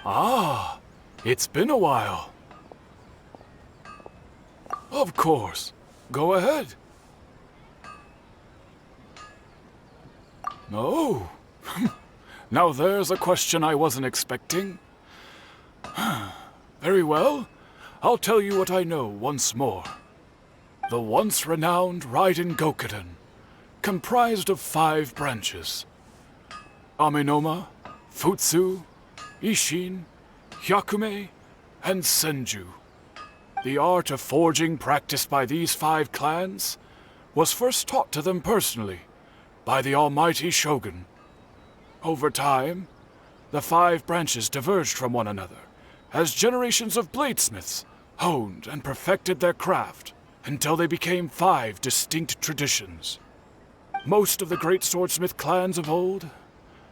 Ah, it's been a while. Of course. Go ahead. Oh. Now there's a question I wasn't expecting. Very well. I'll tell you what I know once more. The once renowned Raiden Gokuden, comprised of 5 branches. Amenoma, Futsu, Ishin, Hyakume, and Senju. The art of forging practiced by these 5 clans was first taught to them personally by the almighty Shogun. Over time, the 5 branches diverged from one another as generations of bladesmiths honed and perfected their craft until they became 5 distinct traditions. Most of the great swordsmith clans of old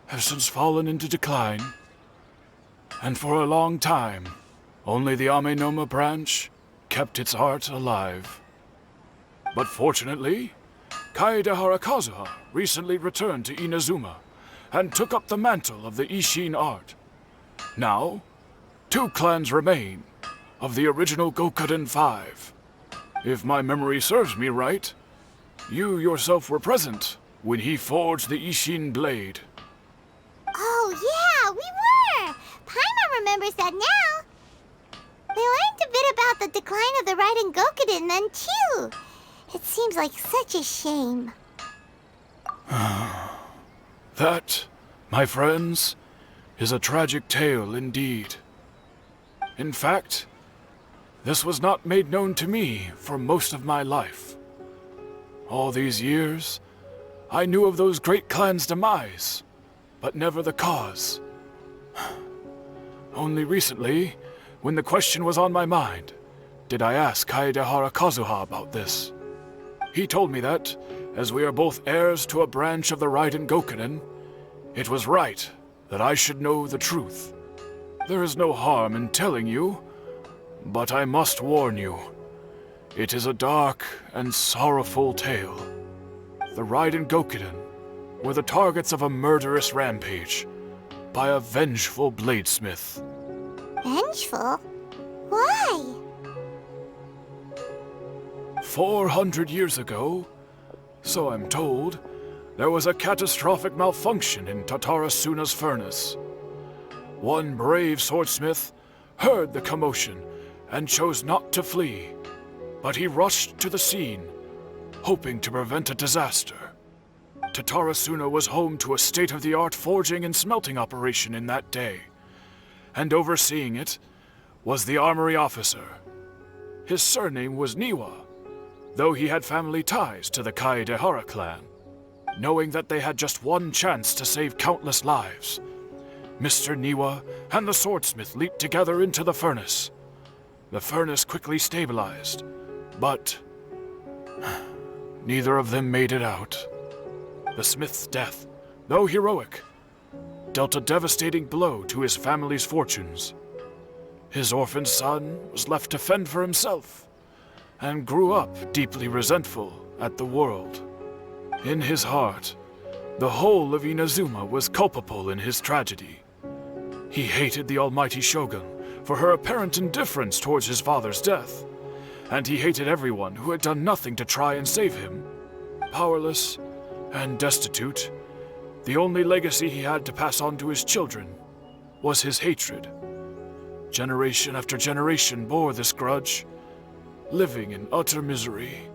have since fallen into decline. And for a long time, only the Amenoma branch kept its art alive. But fortunately, Kaedehara Kazuha recently returned to Inazuma and took up the mantle of the Ishin art. Now, 2 clans remain of the original Gokuden 5. If my memory serves me right, you yourself were present when he forged the Ishin blade. Oh yeah, we were! Paimon remembers that now. We learned a bit about the decline of the Raiden Gokuden then too. It seems like such a shame. That, my friends, is a tragic tale indeed. In fact, this was not made known to me for most of my life. All these years, I knew of those great clans' demise, but never the cause. Only recently, when the question was on my mind, did I ask Kaedehara Kazuha about this. He told me that, as we are both heirs to a branch of the Raiden Gokuden, it was right that I should know the truth. There is no harm in telling you, but I must warn you. It is a dark and sorrowful tale. The Raiden Gokuden were the targets of a murderous rampage by a vengeful bladesmith. Vengeful? Why? 400 years ago, so I'm told, there was a catastrophic malfunction in Tatarasuna's furnace. One brave swordsmith heard the commotion and chose not to flee, but he rushed to the scene, hoping to prevent a disaster. Tatarasuna was home to a state-of-the-art forging and smelting operation in that day, and overseeing it was the armory officer. His surname was Niwa, though he had family ties to the Kaedehara clan. Knowing that they had just one chance to save countless lives, Mr. Niwa and the swordsmith leaped together into the furnace. The furnace quickly stabilized, but neither of them made it out. The smith's death, though heroic, dealt a devastating blow to his family's fortunes. His orphaned son was left to fend for himself, and grew up deeply resentful at the world. In his heart, the whole of Inazuma was culpable in his tragedy. He hated the almighty Shogun for her apparent indifference towards his father's death, and he hated everyone who had done nothing to try and save him. Powerless and destitute, the only legacy he had to pass on to his children was his hatred. Generation after generation bore this grudge, living in utter misery.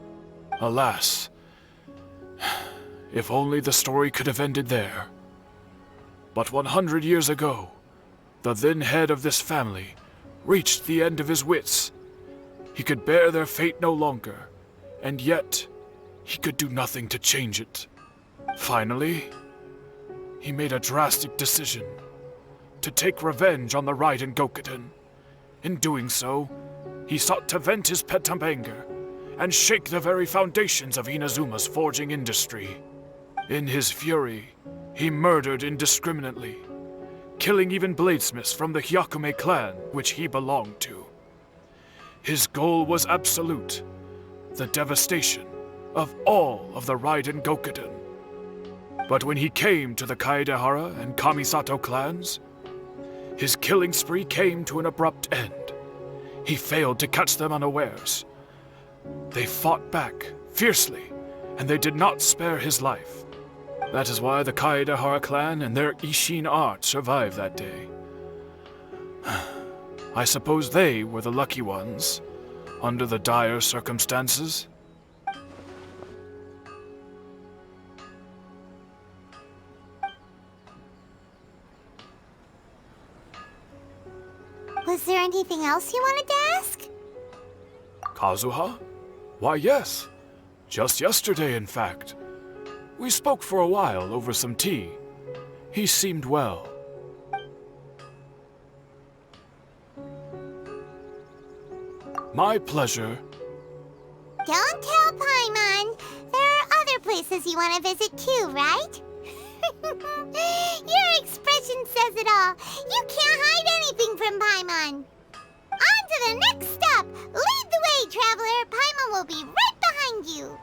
Alas, if only the story could have ended there. But 100 years ago, The then head of this family reached the end of his wits. He could bear their fate no longer, and yet he could do nothing to change it. Finally, he made a drastic decision to take revenge on the Raiden Gokuden. In doing so, he sought to vent his pent anger and shake the very foundations of Inazuma's forging industry. In his fury, he murdered indiscriminately, killing even bladesmiths from the Hyakume clan which he belonged to. His goal was absolute, the devastation of all of the Raiden Gokuden. But when he came to the Kaedehara and Kamisato clans, his killing spree came to an abrupt end. He failed to catch them unawares. They fought back fiercely, and they did not spare his life. That is why the Kaedehara clan and their Ishin art survived that day. I suppose they were the lucky ones, under the dire circumstances. Was there anything else you wanted to ask? Kazuha? Why, yes. Just yesterday, in fact. We spoke for a while over some tea. He seemed well. My pleasure. Don't tell Paimon. There are other places you want to visit too, right? Your expression says it all. You can't hide anything from Paimon. On to the next stop. Lead the way, traveler. Paimon will be right behind you.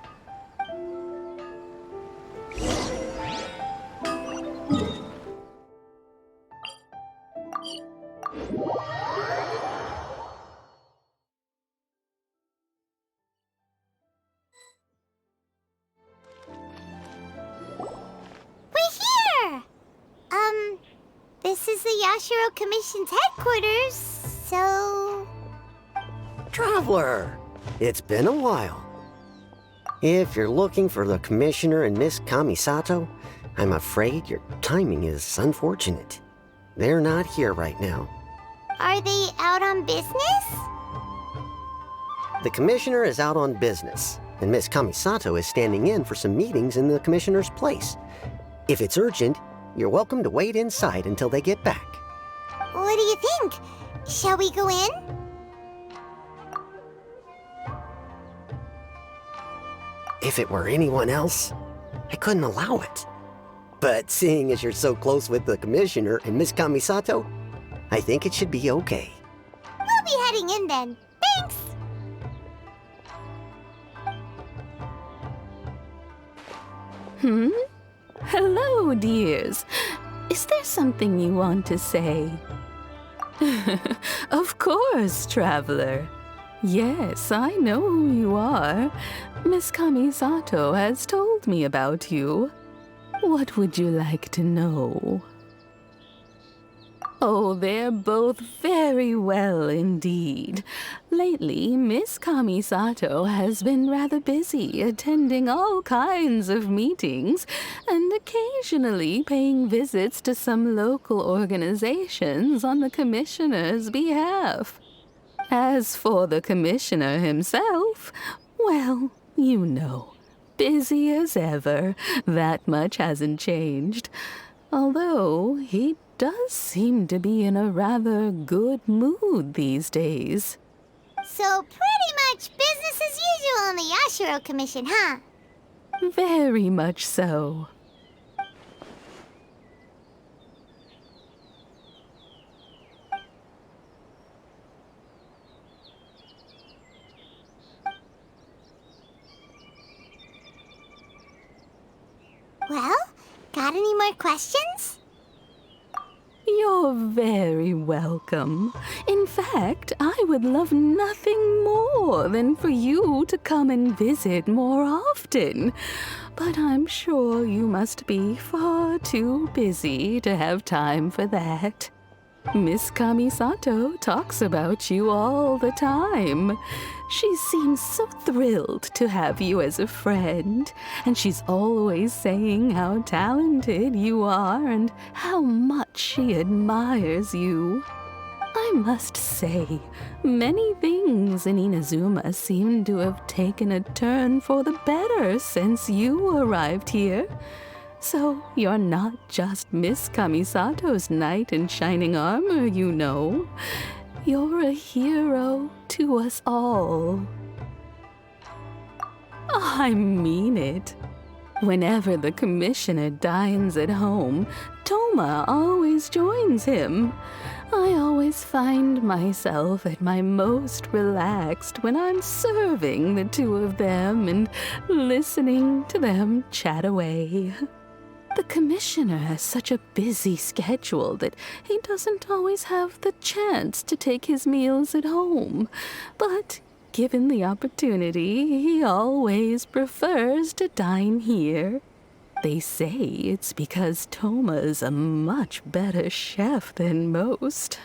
This is the Yashiro Commission's headquarters, so... Traveler, it's been a while. If you're looking for the Commissioner and Miss Kamisato, I'm afraid your timing is unfortunate. They're not here right now. Are they out on business? The Commissioner is out on business, and Miss Kamisato is standing in for some meetings in the Commissioner's place. If it's urgent, you're welcome to wait inside until they get back. What do you think? Shall we go in? If it were anyone else, I couldn't allow it. But seeing as you're so close with the Commissioner and Miss Kamisato, I think it should be okay. We'll be heading in then. Thanks! Hello, dears. Is there something you want to say? Of course, traveler. Yes, I know who you are. Miss Kamisato has told me about you. What would you like to know? Oh, they're both very well indeed. Lately, Miss Kamisato has been rather busy attending all kinds of meetings and occasionally paying visits to some local organizations on the Commissioner's behalf. As for the Commissioner himself, well, you know, busy as ever. That much hasn't changed. Although he does seem to be in a rather good mood these days. So pretty much business as usual in the Yashiro Commission, huh? Very much so. Well, got any more questions? You're very welcome. In fact, I would love nothing more than for you to come and visit more often. But I'm sure you must be far too busy to have time for that. Miss Kamisato talks about you all the time. She seems so thrilled to have you as a friend, and she's always saying how talented you are and how much she admires you. I must say, many things in Inazuma seem to have taken a turn for the better since you arrived here. So you're not just Miss Kamisato's knight in shining armor, you know. You're a hero to us all. I mean it. Whenever the commissioner dines at home, Toma always joins him. I always find myself at my most relaxed when I'm serving the two of them and listening to them chat away. The commissioner has such a busy schedule that he doesn't always have the chance to take his meals at home. But given the opportunity, he always prefers to dine here. They say it's because Toma's a much better chef than most.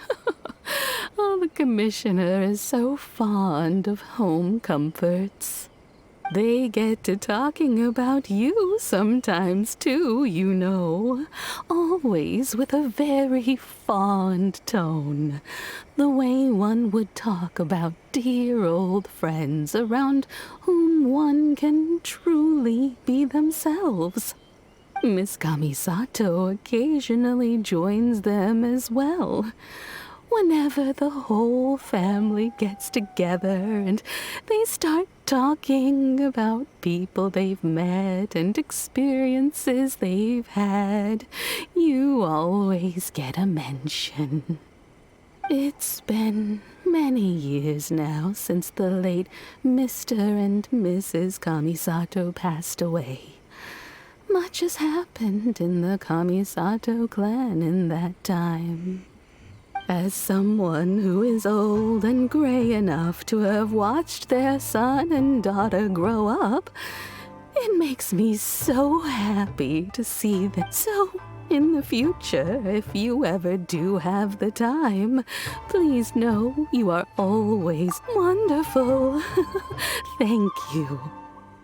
Oh, the commissioner is so fond of home comforts. They get to talking about you sometimes too, you know. Always with a very fond tone. The way one would talk about dear old friends around whom one can truly be themselves. Miss Kamisato occasionally joins them as well. Whenever the whole family gets together and they start talking about people they've met and experiences they've had, you always get a mention. It's been many years now since the late Mr. and Mrs. Kamisato passed away. Much has happened in the Kamisato clan in that time. As someone who is old and gray enough to have watched their son and daughter grow up, it makes me so happy to see them. So, in the future, if you ever do have the time, please know you are always wonderful. Thank you.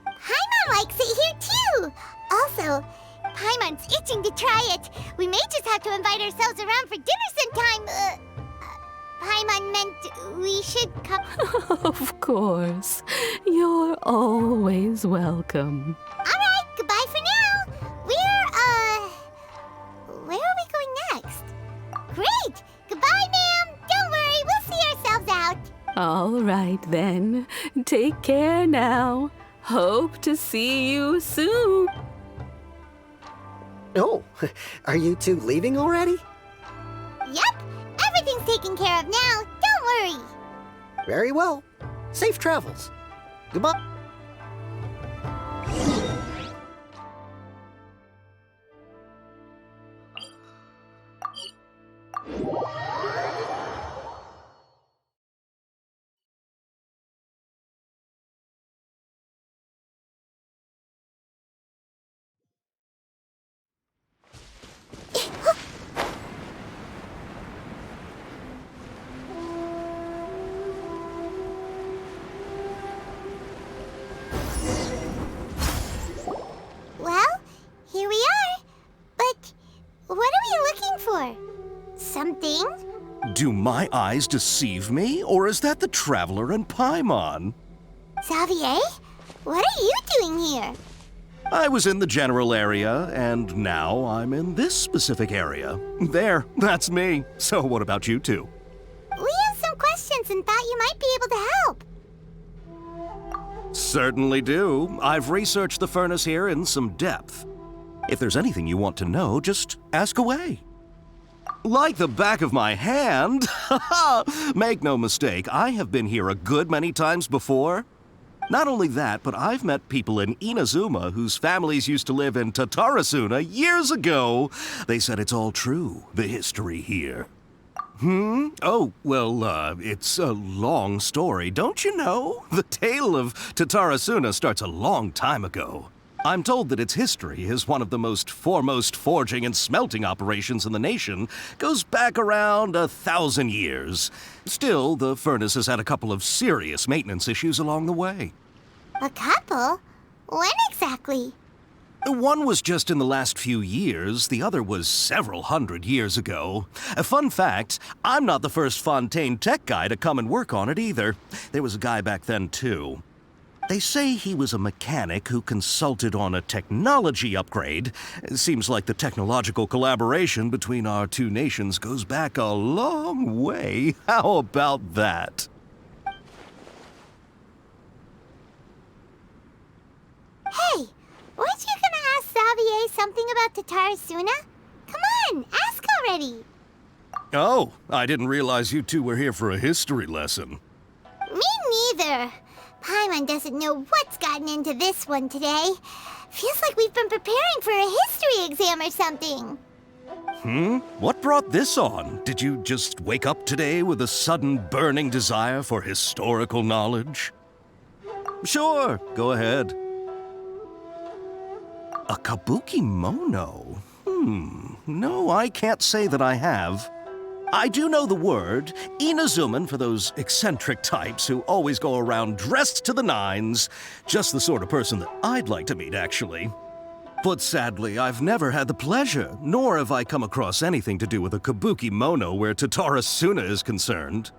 Paimon likes it here too! Also, Paimon's itching to try it. We may just have to invite ourselves around for dinner sometime. Paimon meant we should come. Of course. You're always welcome. Alright, goodbye for now. Where are we going next? Great! Goodbye, ma'am. Don't worry, we'll see ourselves out. All right, then. Take care now. Hope to see you soon. Oh, are you two leaving already? Yep, everything's taken care of now. Don't worry. Very well. Safe travels. Goodbye. Well, here we are. But what are we looking for? Something? Do my eyes deceive me, or is that the traveler and Paimon? Xavier? What are you doing here? I was in the general area, and now I'm in this specific area. There, that's me. So what about you two? We have some questions and thought you might be able to help. Certainly do. I've researched the furnace here in some depth. If there's anything you want to know, just ask away. Like the back of my hand. Make no mistake, I have been here a good many times before. Not only that, but I've met people in Inazuma whose families used to live in Tatarasuna years ago. They said it's all true, the history here. Oh, well, it's a long story, don't you know? The tale of Tatarasuna starts a long time ago. I'm told that its history as one of the most foremost forging and smelting operations in the nation goes back around 1,000 years. Still, the furnace has had a couple of serious maintenance issues along the way. A couple? When exactly? One was just in the last few years, the other was several hundred years ago. A fun fact, I'm not the first Fontaine tech guy to come and work on it either. There was a guy back then, too. They say he was a mechanic who consulted on a technology upgrade. It seems like the technological collaboration between our two nations goes back a long way. How about that? Hey, weren't you gonna ask Xavier something about Tatarasuna? Come on, ask already. Oh, I didn't realize you two were here for a history lesson. Me neither. Paimon doesn't know what's gotten into this one today. Feels like we've been preparing for a history exam or something. What brought this on? Did you just wake up today with a sudden burning desire for historical knowledge? Sure, go ahead. A kabuki mono? No, I can't say that I have. I do know the word, Inazuman, for those eccentric types who always go around dressed to the nines. Just the sort of person that I'd like to meet, actually. But sadly, I've never had the pleasure, nor have I come across anything to do with a kabuki mono where Tatarasuna is concerned.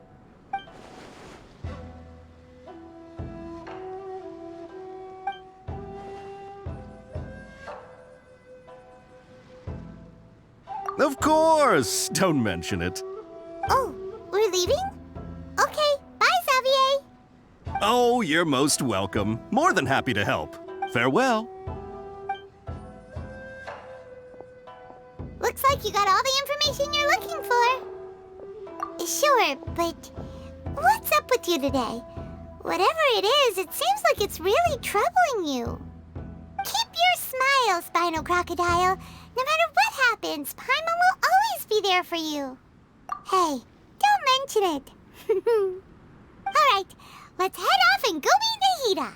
Of course! Don't mention it. Oh, we're leaving? Okay, bye, Xavier. Oh, you're most welcome. More than happy to help. Farewell. Looks like you got all the information you're looking for. Sure, but what's up with you today? Whatever it is, it seems like it's really troubling you. Keep your smile, Spinal Crocodile. No matter what happens, Paimon will always be there for you. Hey, don't mention it. All right, let's head off and go meet Nahida.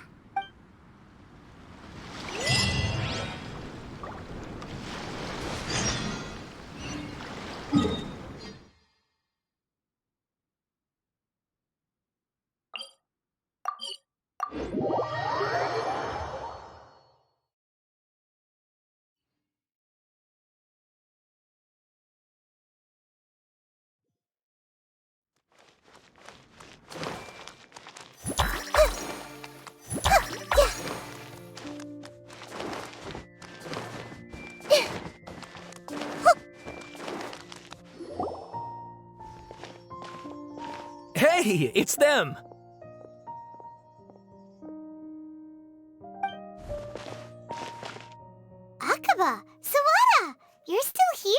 Hey, it's them! Akaba, Sawada, you're still here?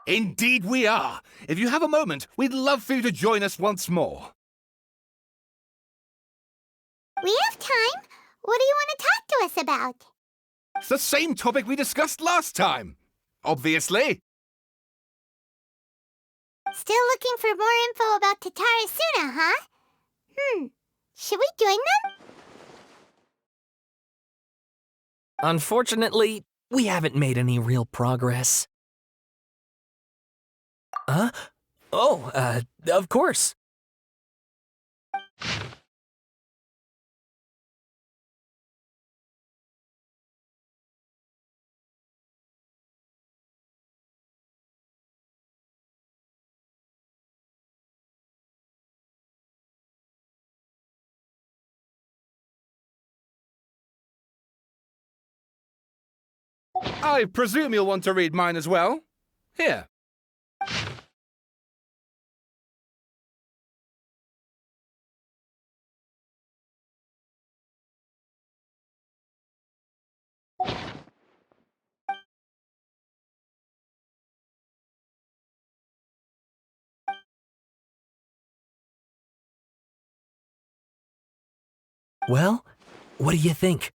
Indeed we are. If you have a moment, we'd love for you to join us once more. We have time. What do you want to talk to us about? It's the same topic we discussed last time. Obviously. Still looking for more info about Tatarasuna, huh? Should we join them? Unfortunately, we haven't made any real progress. Huh? Oh, of course. I presume you'll want to read mine as well. Here. Well, what do you think?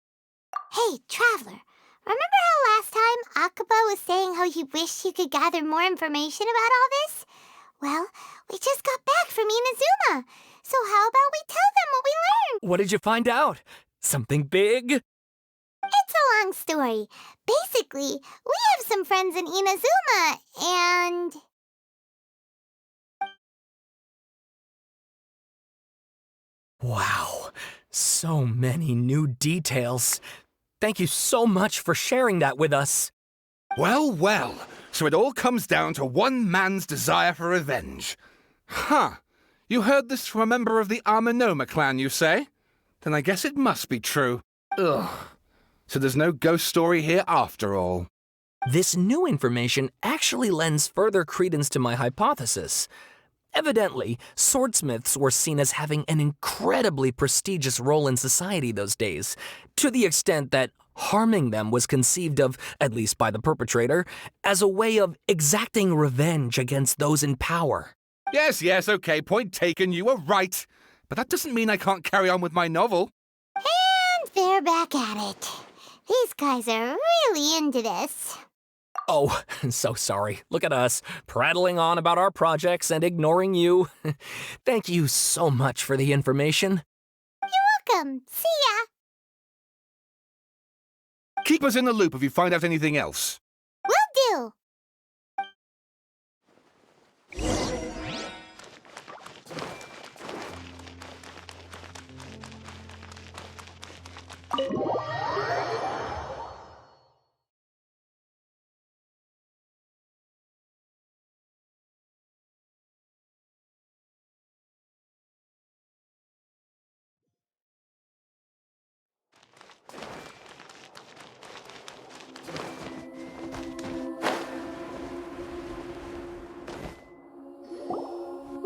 Hey, Traveler, remember how last time Akaba was saying how he wished he could gather more information about all this? Well, we just got back from Inazuma, So how about we tell them what we learned? What did you find out? Something big? It's a long story. Basically, we have some friends in Inazuma, and... Wow, so many new details. Thank you so much for sharing that with us. Well, well. So it all comes down to one man's desire for revenge. Huh. You heard this from a member of the Aminoma clan, you say? Then I guess it must be true. Ugh. So there's no ghost story here after all. This new information actually lends further credence to my hypothesis. Evidently, swordsmiths were seen as having an incredibly prestigious role in society those days, to the extent that harming them was conceived of, at least by the perpetrator, as a way of exacting revenge against those in power. Yes, okay, point taken, you were right. But that doesn't mean I can't carry on with my novel. And they're back at it. These guys are really into this. Oh, so sorry. Look at us, prattling on about our projects and ignoring you. Thank you so much for the information. You're welcome. See ya. Keep us in the loop if you find out anything else. Will do.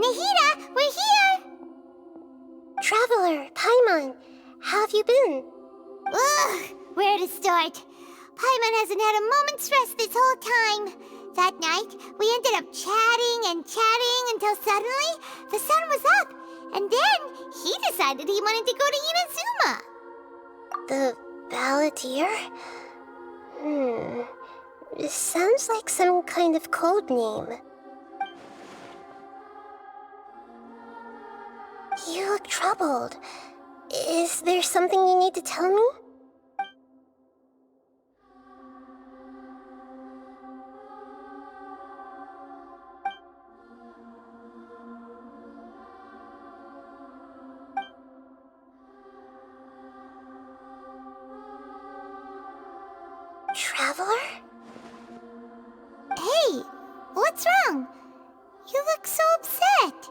Nahida, we're here! Traveler, Paimon, how have you been? Ugh, where to start? Paimon hasn't had a moment's rest this whole time. That night, we ended up chatting until suddenly the sun was up, and then he decided he wanted to go to Inazuma. The Balladeer? This sounds like some kind of code name. You look troubled. Is there something you need to tell me? Traveler? Hey, what's wrong? You look so upset.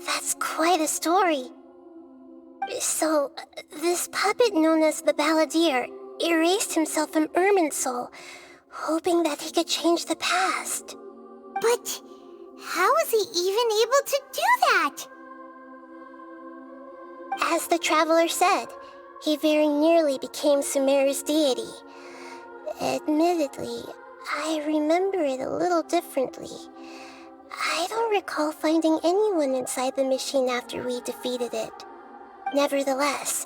That's quite a story. So, this puppet known as the Balladeer erased himself from Irminsul, hoping that he could change the past. But how was he even able to do that? As the Traveler said, he very nearly became Sumeru's deity. Admittedly, I remember it a little differently. I don't recall finding anyone inside the machine after we defeated it. Nevertheless,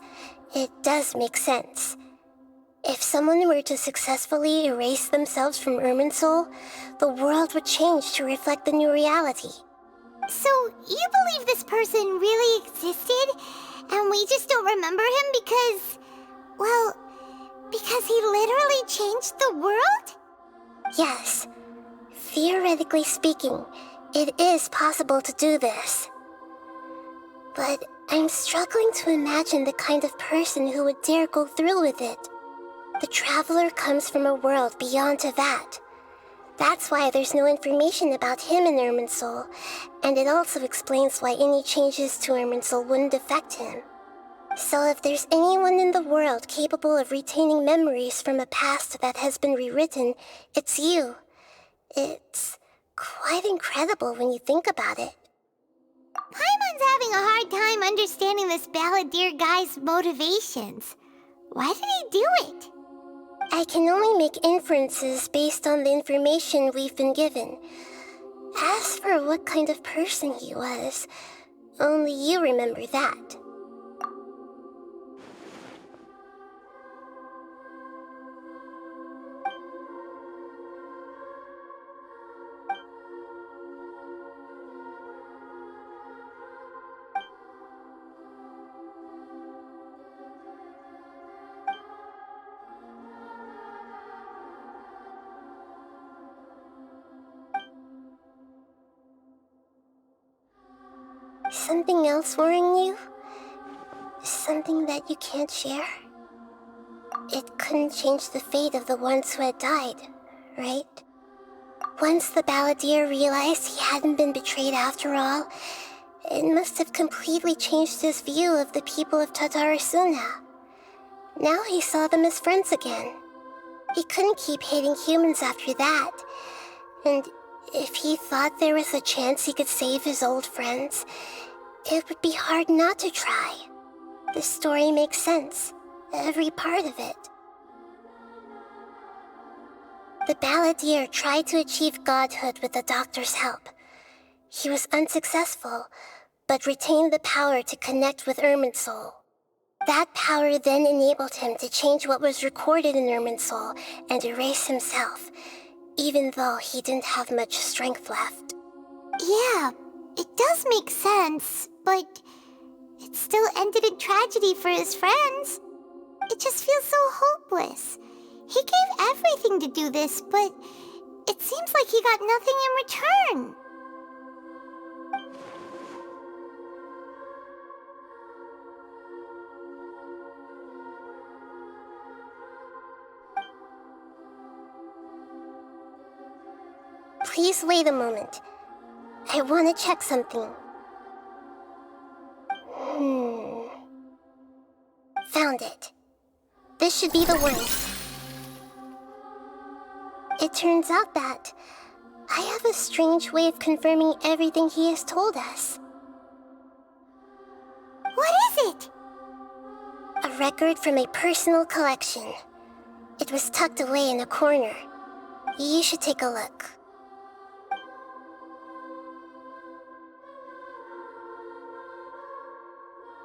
it does make sense. If someone were to successfully erase themselves from Irminsul, the world would change to reflect the new reality. So, you believe this person really existed, and we just don't remember him because... well, because he literally changed the world? Yes. Theoretically speaking, it is possible to do this. But I'm struggling to imagine the kind of person who would dare go through with it. The Traveler comes from a world beyond Tevat. That's why there's no information about him in Irminsul, and it also explains why any changes to Irminsul wouldn't affect him. So if there's anyone in the world capable of retaining memories from a past that has been rewritten, it's you. It's quite incredible when you think about it. Paimon's having a hard time understanding this balladeer guy's motivations. Why did he do it? I can only make inferences based on the information we've been given. As for what kind of person he was, only you remember that. Something else worrying you? Something that you can't share? It couldn't change the fate of the ones who had died, right? Once the balladeer realized he hadn't been betrayed after all, it must have completely changed his view of the people of Tatarasuna. Now he saw them as friends again. He couldn't keep hating humans after that, and if he thought there was a chance he could save his old friends, it would be hard not to try. The story makes sense, every part of it. The balladeer tried to achieve godhood with the doctor's help. He was unsuccessful, but retained the power to connect with Irminsul. That power then enabled him to change what was recorded in Irminsul and erase himself, even though he didn't have much strength left. Yeah, it does make sense, but it still ended in tragedy for his friends. It just feels so hopeless. He gave everything to do this, but it seems like he got nothing in return. Please wait a moment. I want to check something. Found it. This should be the one. It turns out that I have a strange way of confirming everything he has told us. What is it? A record from a personal collection. It was tucked away in a corner. You should take a look.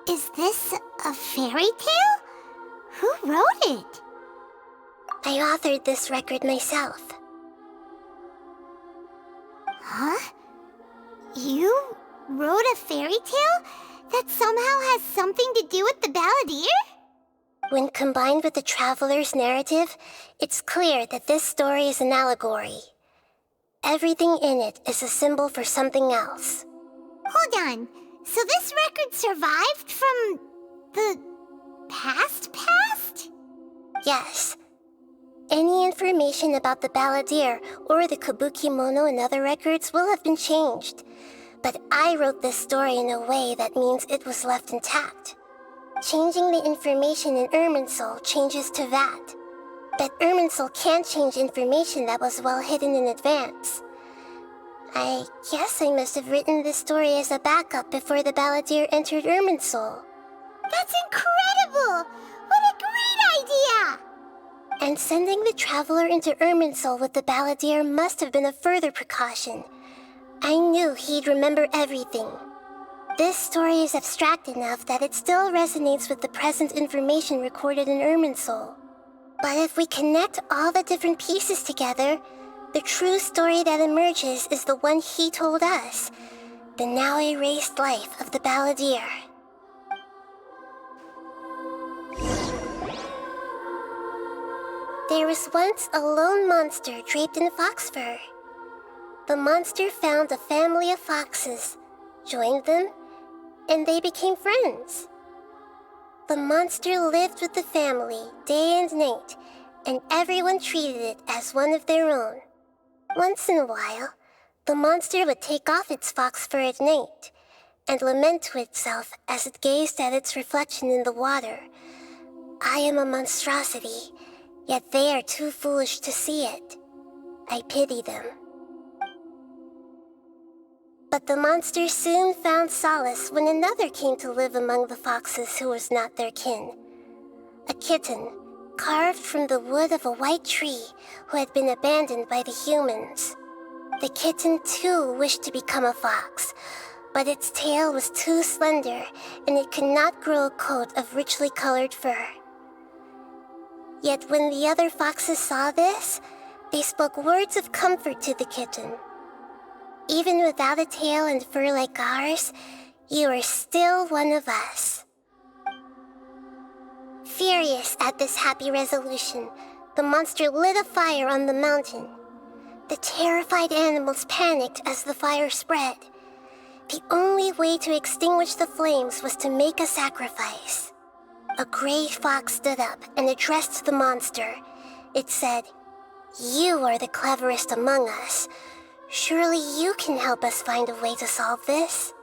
Is this a fairy tale? Who wrote it? I authored this record myself. Huh? You wrote a fairy tale that somehow has something to do with the balladeer? When combined with the traveler's narrative, it's clear that this story is an allegory. Everything in it is a symbol for something else. Hold on. So this record survived from the past? Yes. Any information about the balladeer or the kabuki-mono and other records will have been changed. But I wrote this story in a way that means it was left intact. Changing the information in Irminsul changes to that. But Irminsul can't change information that was well hidden in advance. I guess I must have written this story as a backup before the balladeer entered Irminsul. That's incredible! What a great idea! And sending the traveler into Irminsul with the balladeer must have been a further precaution. I knew he'd remember everything. This story is abstract enough that it still resonates with the present information recorded in Irminsul. But if we connect all the different pieces together, the true story that emerges is the one he told us, the now erased life of the balladeer. There was once a lone monster draped in fox fur. The monster found a family of foxes, joined them, and they became friends. The monster lived with the family day and night, and everyone treated it as one of their own. Once in a while, the monster would take off its fox fur at night and lament to itself as it gazed at its reflection in the water. I am a monstrosity, yet they are too foolish to see it. I pity them. But the monsters soon found solace when another came to live among the foxes who was not their kin. A kitten, carved from the wood of a white tree who had been abandoned by the humans. The kitten too wished to become a fox, but its tail was too slender and it could not grow a coat of richly colored fur. Yet when the other foxes saw this, they spoke words of comfort to the kitten. Even without a tail and fur like ours, you are still one of us. Furious at this happy resolution, the monster lit a fire on the mountain. The terrified animals panicked as the fire spread. The only way to extinguish the flames was to make a sacrifice. A gray fox stood up and addressed the monster. It said, "You are the cleverest among us. Surely you can help us find a way to solve this."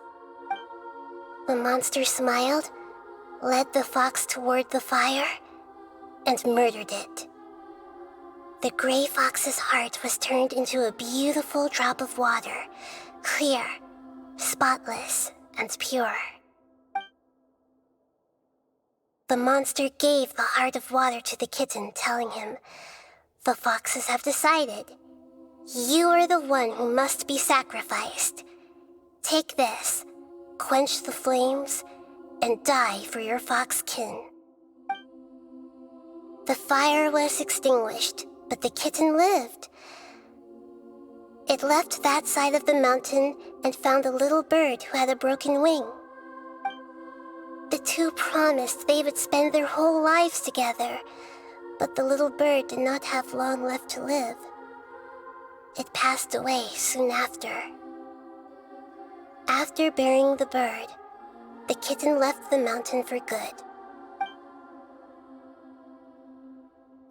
The monster smiled, led the fox toward the fire, and murdered it. The gray fox's heart was turned into a beautiful drop of water, clear, spotless, and pure. The monster gave the heart of water to the kitten, telling him, "The foxes have decided. You are the one who must be sacrificed. Take this, quench the flames, and die for your fox kin." The fire was extinguished, but the kitten lived. It left that side of the mountain and found a little bird who had a broken wing. The two promised they would spend their whole lives together, but the little bird did not have long left to live. It passed away soon after. After burying the bird, the kitten left the mountain for good.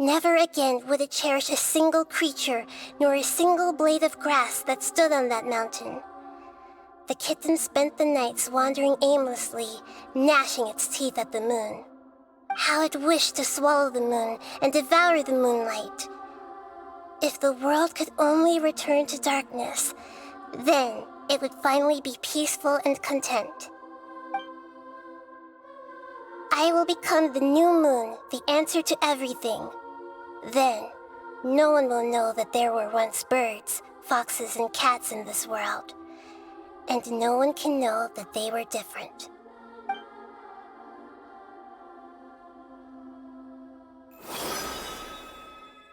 Never again would it cherish a single creature nor a single blade of grass that stood on that mountain. The kitten spent the nights wandering aimlessly, gnashing its teeth at the moon. How it wished to swallow the moon and devour the moonlight. If the world could only return to darkness, then it would finally be peaceful and content. I will become the new moon, the answer to everything. Then, no one will know that there were once birds, foxes, and cats in this world. And no one can know that they were different.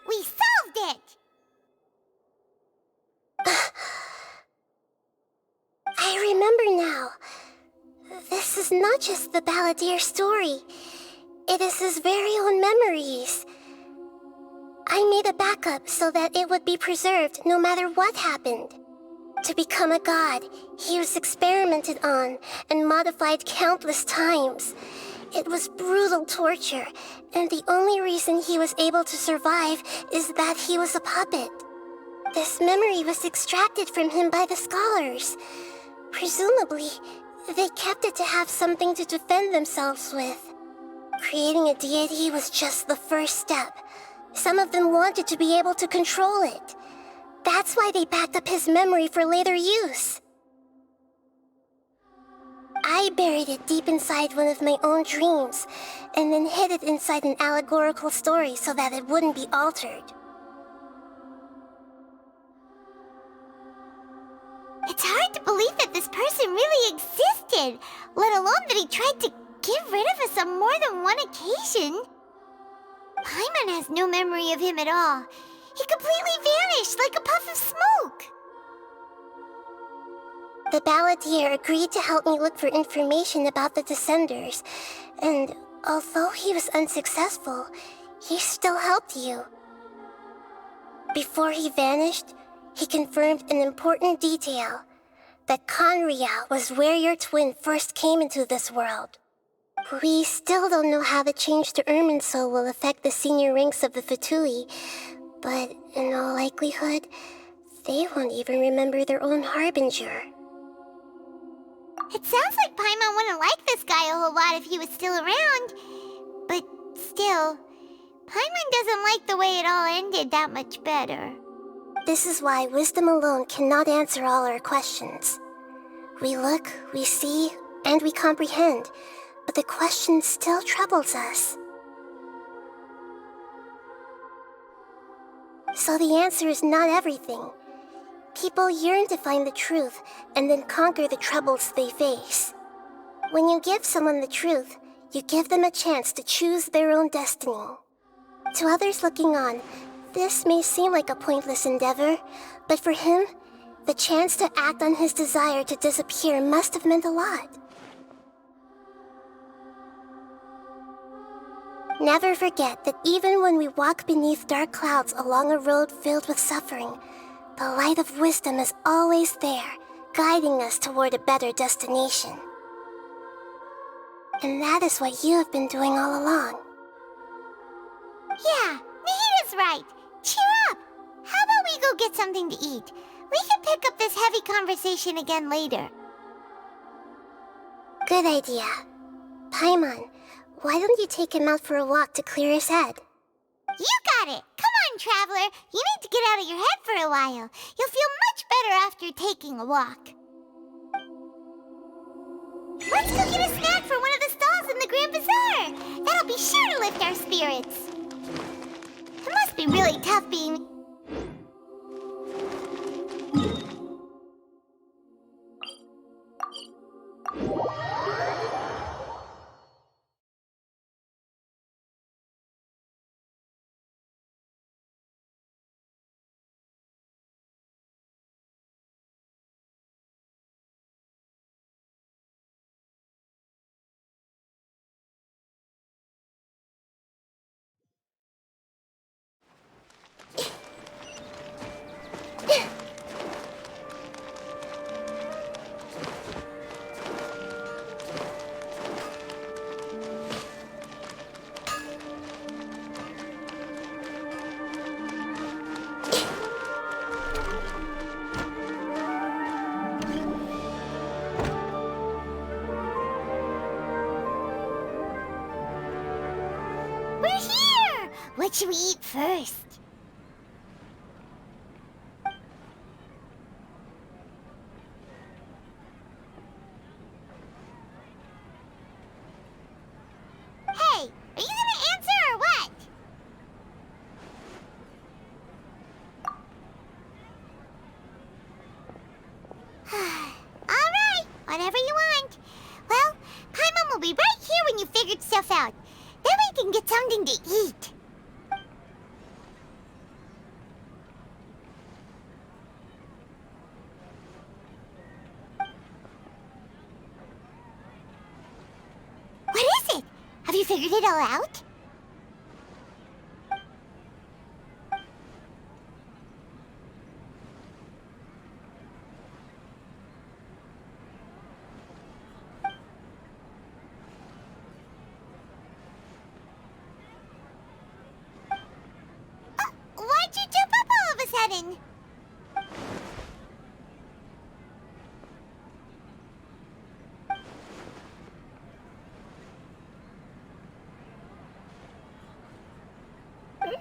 We solved it! I remember now. This is not just the Balladeer story. It is his very own memories. I made a backup so that it would be preserved no matter what happened. To become a god, he was experimented on and modified countless times. It was brutal torture, and the only reason he was able to survive is that he was a puppet. This memory was extracted from him by the scholars. Presumably, they kept it to have something to defend themselves with. Creating a deity was just the first step. Some of them wanted to be able to control it. That's why they backed up his memory for later use. I buried it deep inside one of my own dreams, and then hid it inside an allegorical story so that it wouldn't be altered. It's hard to believe that this person really existed, let alone that he tried to get rid of us on more than one occasion. Paimon has no memory of him at all. He completely vanished like a puff of smoke. The Balladeer agreed to help me look for information about the Descenders, and although he was unsuccessful, he still helped you. Before he vanished, he confirmed an important detail, that Conria was where your twin first came into this world. We still don't know how the change to Irminsul will affect the senior ranks of the Fatui, but in all likelihood, they won't even remember their own Harbinger. It sounds like Paimon wouldn't like this guy a whole lot if he was still around. But still, Paimon doesn't like the way it all ended that much better. This is why wisdom alone cannot answer all our questions. We look, we see, and we comprehend, but the question still troubles us. So the answer is not everything. People yearn to find the truth and then conquer the troubles they face. When you give someone the truth, you give them a chance to choose their own destiny. To others looking on, this may seem like a pointless endeavor, but for him, the chance to act on his desire to disappear must have meant a lot. Never forget that even when we walk beneath dark clouds along a road filled with suffering, the light of wisdom is always there, guiding us toward a better destination. And that is what you have been doing all along. Yeah, Nahita's right. Cheer up. How about we go get something to eat? We can pick up this heavy conversation again later. Good idea. Paimon, why don't you take him out for a walk to clear his head? You got it. Come on, Traveler. You need to get out of your head for a while. You'll feel much better after taking a walk. Let's go get a snack from one of the stalls in the Grand Bazaar. That'll be sure to lift our spirits. It must be really tough being... We're here! What should we eat first? Hey, are you gonna answer or what? Alright, whatever you want. Well, Paimon will be right here when you figured stuff out. Then we can get something to eat. What is it? Have you figured it all out? Why'd you jump up all of a sudden?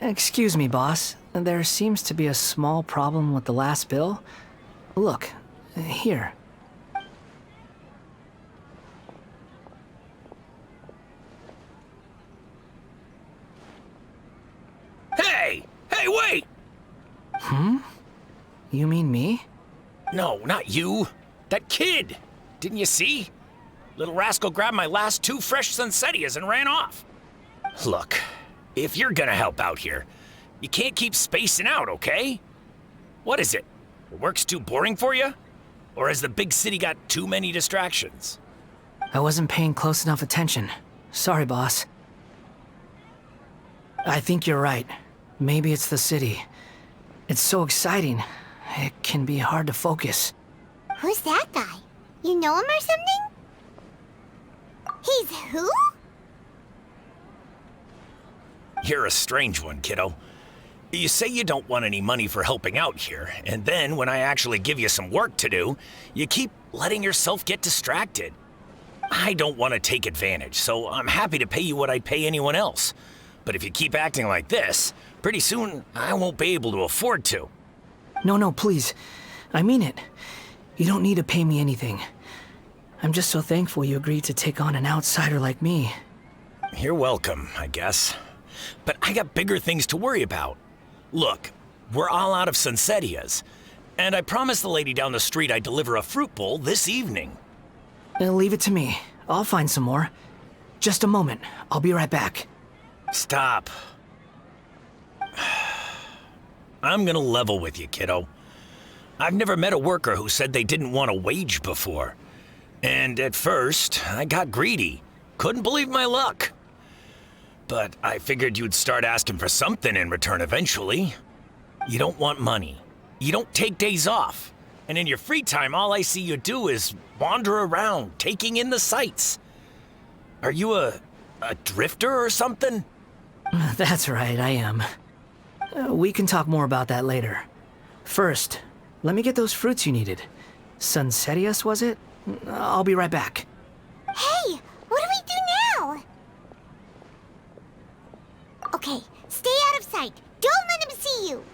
Excuse me, boss. There seems to be a small problem with the last bill. Look, here. Hey! Hey, wait! You mean me? No, not you. That kid! Didn't you see? Little rascal grabbed my last 2 fresh Sunsettias and ran off. Look, if you're gonna help out here, you can't keep spacing out, okay? What is it? Work's too boring for you? Or has the big city got too many distractions? I wasn't paying close enough attention. Sorry, boss. I think you're right. Maybe it's the city. It's so exciting. It can be hard to focus. Who's that guy? You know him or something? He's who? You're a strange one, kiddo. You say you don't want any money for helping out here, and then when I actually give you some work to do, you keep letting yourself get distracted. I don't want to take advantage, so I'm happy to pay you what I'd pay anyone else. But if you keep acting like this, pretty soon I won't be able to afford to. No, please. I mean it. You don't need to pay me anything. I'm just so thankful you agreed to take on an outsider like me. You're welcome, I guess. But I got bigger things to worry about. Look, we're all out of Sunsetias, and I promised the lady down the street I'd deliver a fruit bowl this evening. Leave it to me. I'll find some more. Just a moment. I'll be right back. Stop. I'm gonna level with you, kiddo. I've never met a worker who said they didn't want a wage before. And at first, I got greedy. Couldn't believe my luck. But I figured you'd start asking for something in return eventually. You don't want money. You don't take days off. And in your free time, all I see you do is wander around, taking in the sights. Are you a drifter or something? That's right, I am. We can talk more about that later. First, let me get those fruits you needed. Sunsetias, was it? I'll be right back. Hey, what do we do now? Okay, stay out of sight. Don't let him see you.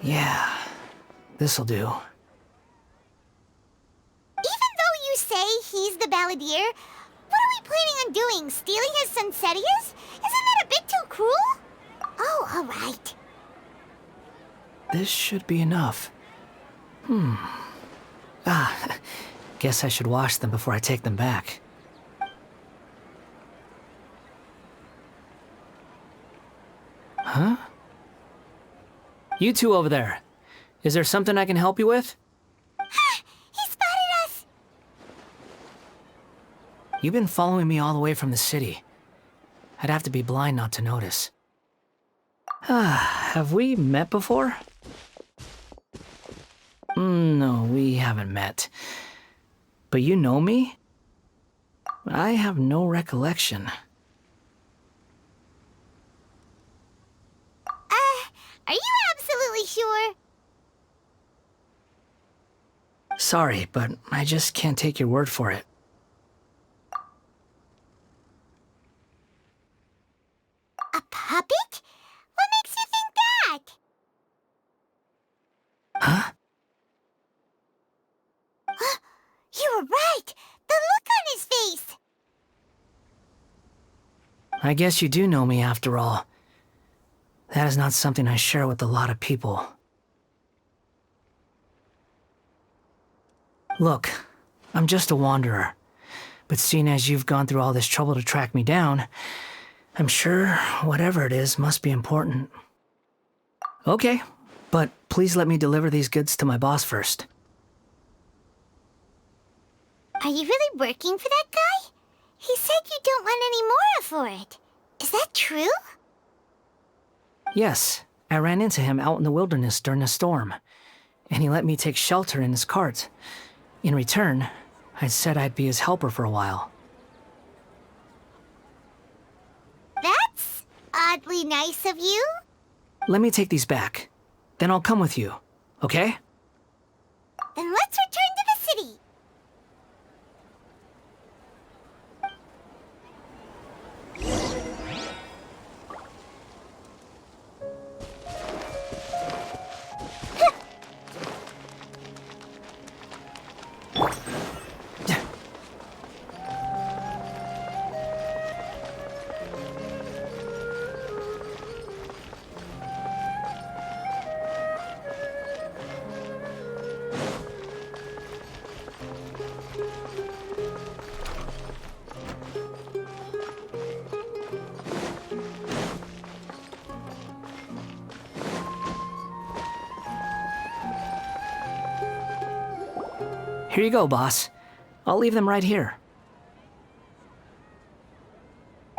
Yeah, this'll do. Even though you say he's the balladeer, what are we planning on doing? Stealing his Sunsetias? Isn't that a bit too cruel? Oh, all right. This should be enough. Guess I should wash them before I take them back. Huh? You two over there. Is there something I can help you with? He spotted us! You've been following me all the way from the city. I'd have to be blind not to notice. Have we met before? No, we haven't met. But you know me? I have no recollection. Are you absolutely sure? Sorry, but I just can't take your word for it. A puppet? What makes you think that? Huh? You were right! The look on his face! I guess you do know me after all. That is not something I share with a lot of people. Look, I'm just a wanderer. But seeing as you've gone through all this trouble to track me down, I'm sure whatever it is must be important. Okay, but please let me deliver these goods to my boss first. Are you really working for that guy? He said you don't want any more for it. Is that true? Yes, I ran into him out in the wilderness during a storm, and he let me take shelter in his cart. In return, I said I'd be his helper for a while. That's oddly nice of you. Let me take these back. Then I'll come with you, okay? Then let's return to the city. Here you go, boss. I'll leave them right here.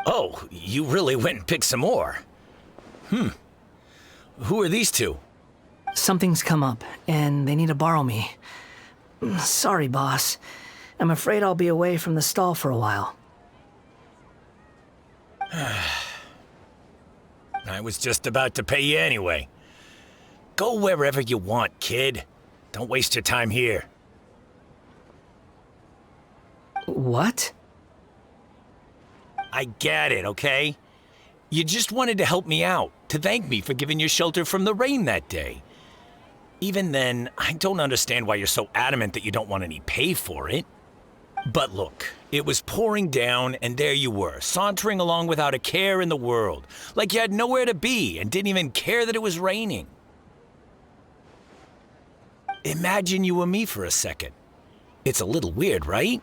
Oh, you really went and picked some more. Who are these two? Something's come up, and they need to borrow me. Sorry, boss. I'm afraid I'll be away from the stall for a while. I was just about to pay you anyway. Go wherever you want, kid. Don't waste your time here. What? I get it, okay? You just wanted to help me out, to thank me for giving you shelter from the rain that day. Even then, I don't understand why you're so adamant that you don't want any pay for it. But look, it was pouring down, and there you were, sauntering along without a care in the world, like you had nowhere to be and didn't even care that it was raining. Imagine you were me for a second. It's a little weird, right?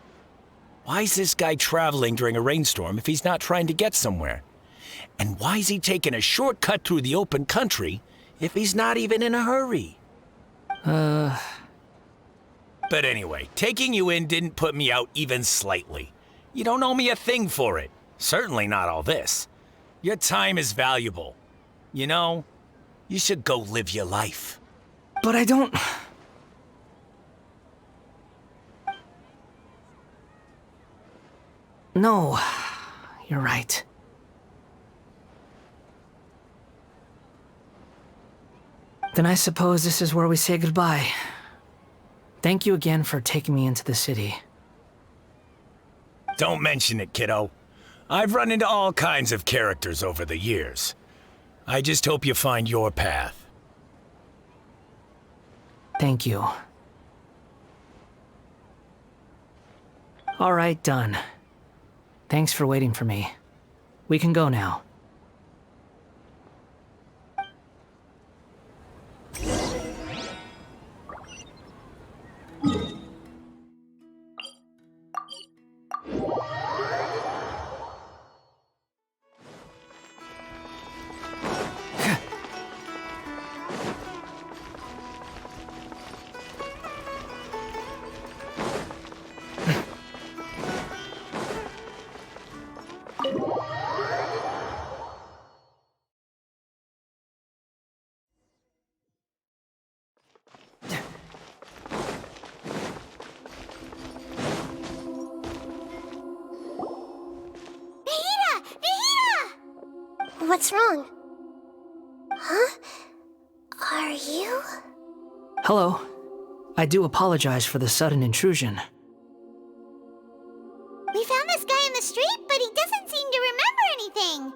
Why is this guy traveling during a rainstorm if he's not trying to get somewhere? And why is he taking a shortcut through the open country if he's not even in a hurry? But anyway, taking you in didn't put me out even slightly. You don't owe me a thing for it. Certainly not all this. Your time is valuable. You know, you should go live your life. But I don't... No, you're right. Then I suppose this is where we say goodbye. Thank you again for taking me into the city. Don't mention it, kiddo. I've run into all kinds of characters over the years. I just hope you find your path. Thank you. All right, done. Thanks for waiting for me. We can go now. What's wrong? Huh? Are you? Hello. I do apologize for the sudden intrusion. We found this guy in the street, but he doesn't seem to remember anything.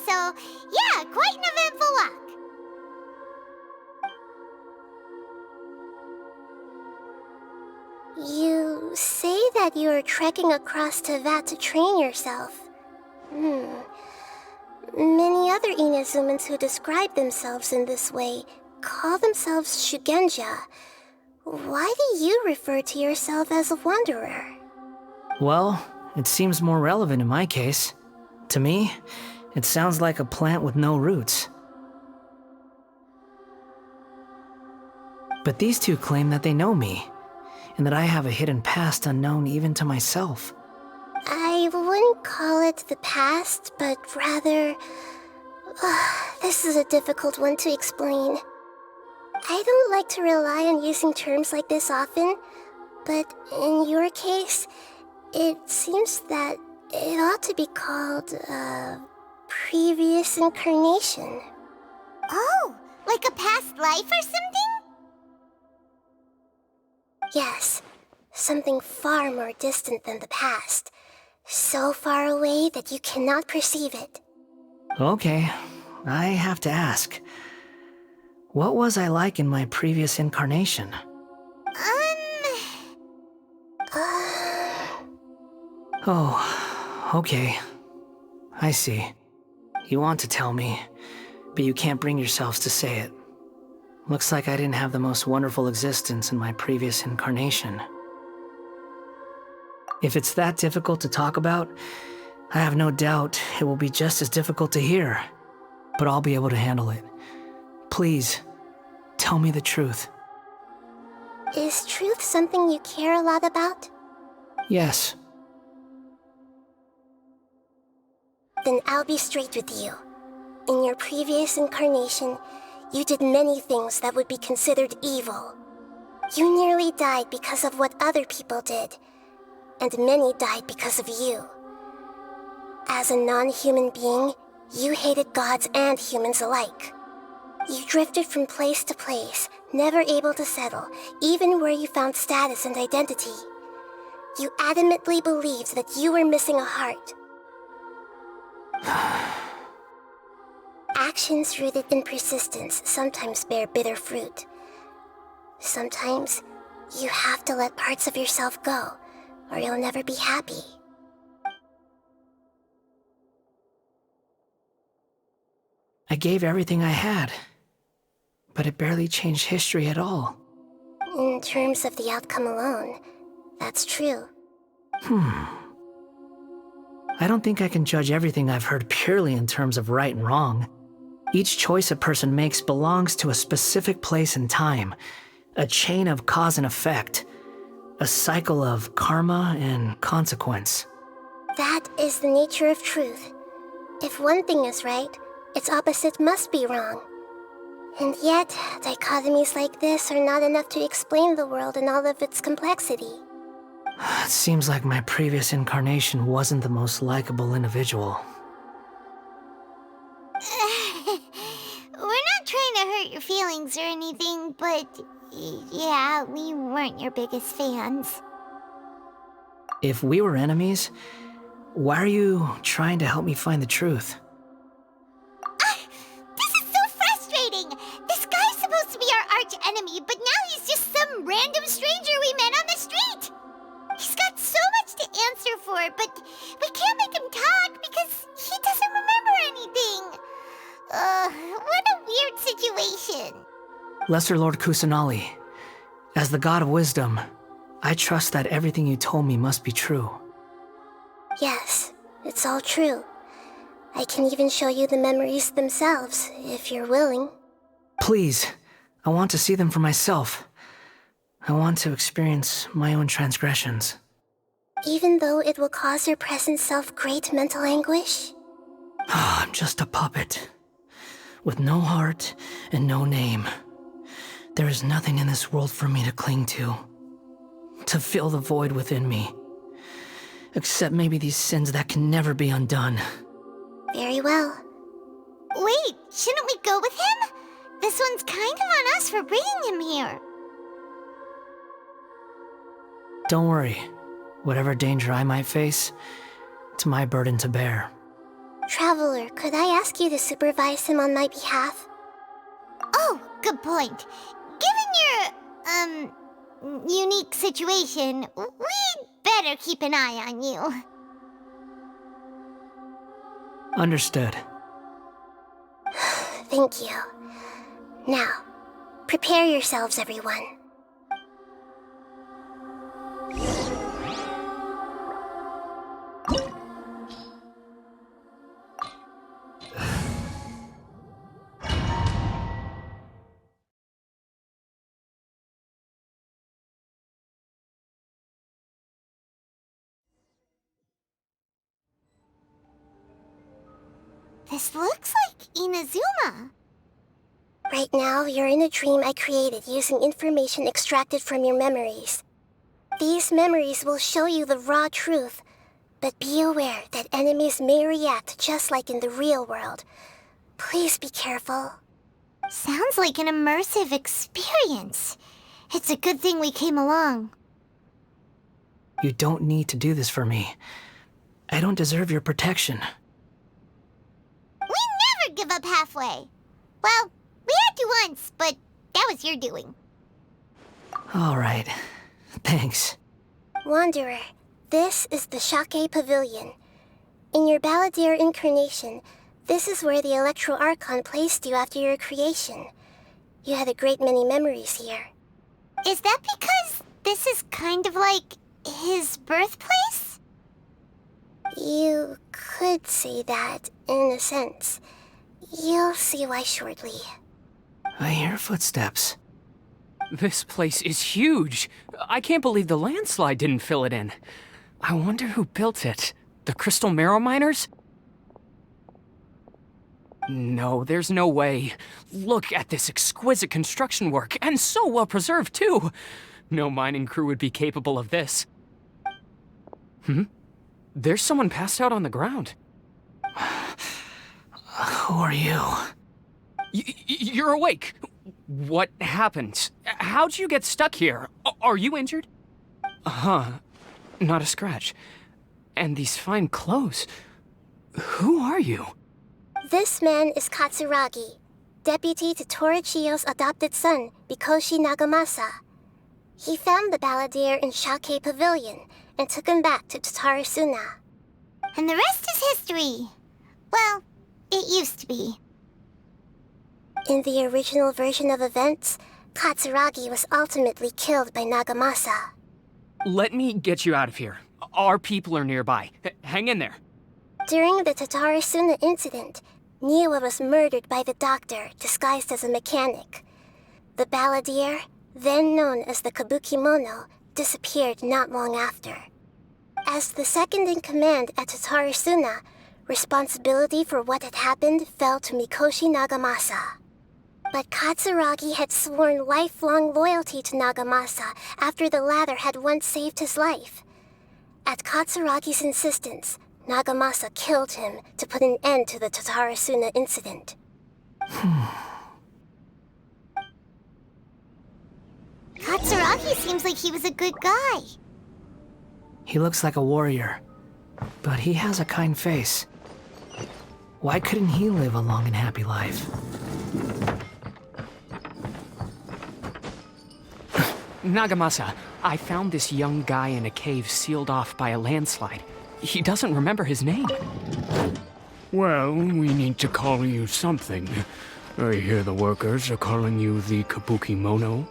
So, yeah, quite an eventful walk. You say that you are trekking across Tevat to train yourself. Many other Inazumans who describe themselves in this way call themselves Shugenja. Why do you refer to yourself as a wanderer? Well, it seems more relevant in my case. To me, it sounds like a plant with no roots. But these two claim that they know me, and that I have a hidden past unknown even to myself. I wouldn't call it the past, but rather... this is a difficult one to explain. I don't like to rely on using terms like this often, but in your case, it seems that it ought to be called previous incarnation. Oh, like a past life or something? Yes, something far more distant than the past. So far away that you cannot perceive it. Okay, I have to ask. What was I like in my previous incarnation? Oh, okay. I see. You want to tell me, but you can't bring yourselves to say it. Looks like I didn't have the most wonderful existence in my previous incarnation. If it's that difficult to talk about, I have no doubt it will be just as difficult to hear. But I'll be able to handle it. Please, tell me the truth. Is truth something you care a lot about? Yes. Then I'll be straight with you. In your previous incarnation, you did many things that would be considered evil. You nearly died because of what other people did, and many died because of you. As a non-human being, you hated gods and humans alike. You drifted from place to place, never able to settle, even where you found status and identity. You adamantly believed that you were missing a heart. Actions rooted in persistence sometimes bear bitter fruit. Sometimes, you have to let parts of yourself go, or you'll never be happy. I gave everything I had, but it barely changed history at all. In terms of the outcome alone, that's true. I don't think I can judge everything I've heard purely in terms of right and wrong. Each choice a person makes belongs to a specific place and time, a chain of cause and effect, a cycle of karma and consequence. That is the nature of truth. If one thing is right, its opposite must be wrong. And yet, dichotomies like this are not enough to explain the world in all of its complexity. It seems like my previous incarnation wasn't the most likable individual. We're not trying to hurt your feelings or anything, but yeah, we weren't your biggest fans. If we were enemies, why are you trying to help me find the truth? This is so frustrating! This guy's supposed to be our arch enemy, but now he's just some random stranger we met on the street! He's got so much to answer for, but we can't make him talk because he doesn't remember anything. What a weird situation. Lesser Lord Kusanali, as the god of wisdom, I trust that everything you told me must be true. Yes, it's all true. I can even show you the memories themselves, if you're willing. Please, I want to see them for myself. I want to experience my own transgressions. Even though it will cause your present self great mental anguish? I'm just a puppet, with no heart and no name. There is nothing in this world for me to cling to fill the void within me. Except maybe these sins that can never be undone. Very well. Wait, shouldn't we go with him? This one's kind of on us for bringing him here. Don't worry. Whatever danger I might face, it's my burden to bear. Traveler, could I ask you to supervise him on my behalf? Oh, good point. Given your, unique situation, we'd better keep an eye on you. Understood. Thank you. Now, prepare yourselves, everyone. This looks like Inazuma. Right now, you're in a dream I created using information extracted from your memories. These memories will show you the raw truth, but be aware that enemies may react just like in the real world. Please be careful. Sounds like an immersive experience. It's a good thing we came along. You don't need to do this for me. I don't deserve your protection. We never give up halfway. Well, we had to once, but that was your doing. All right. Thanks. Wanderer, this is the Shake Pavilion. In your Balladeer incarnation, this is where the Electro Archon placed you after your creation. You had a great many memories here. Is that because this is kind of like his birthplace? You could say that, in a sense. You'll see why shortly. I hear footsteps. This place is huge. I can't believe the landslide didn't fill it in. I wonder who built it. The Crystal Marrow Miners? No, there's no way. Look at this exquisite construction work, and so well preserved, too. No mining crew would be capable of this. There's someone passed out on the ground. Who are you? You're awake. What happened? How'd you get stuck here? Are you injured? Not a scratch. And these fine clothes. Who are you? This man is Katsuragi, deputy to Torichiyo's adopted son, Mikoshi Nagamasa. He found the balladeer in Shake Pavilion and took him back to Tatarasuna. And the rest is history. Well, it used to be. In the original version of events, Katsuragi was ultimately killed by Nagamasa. Let me get you out of here. Our people are nearby. Hang in there. During the Tatarasuna incident, Niwa was murdered by the doctor disguised as a mechanic. The balladeer, then known as the Kabukimono, disappeared not long after. As the second in command at Tatarasuna, responsibility for what had happened fell to Mikoshi Nagamasa. But Katsuragi had sworn lifelong loyalty to Nagamasa after the latter had once saved his life. At Katsuragi's insistence, Nagamasa killed him to put an end to the Tatarasuna incident. Katsuragi seems like he was a good guy. He looks like a warrior, but he has a kind face. Why couldn't he live a long and happy life? Nagamasa, I found this young guy in a cave sealed off by a landslide. He doesn't remember his name. Well, we need to call you something. I hear the workers are calling you the Kabukimono.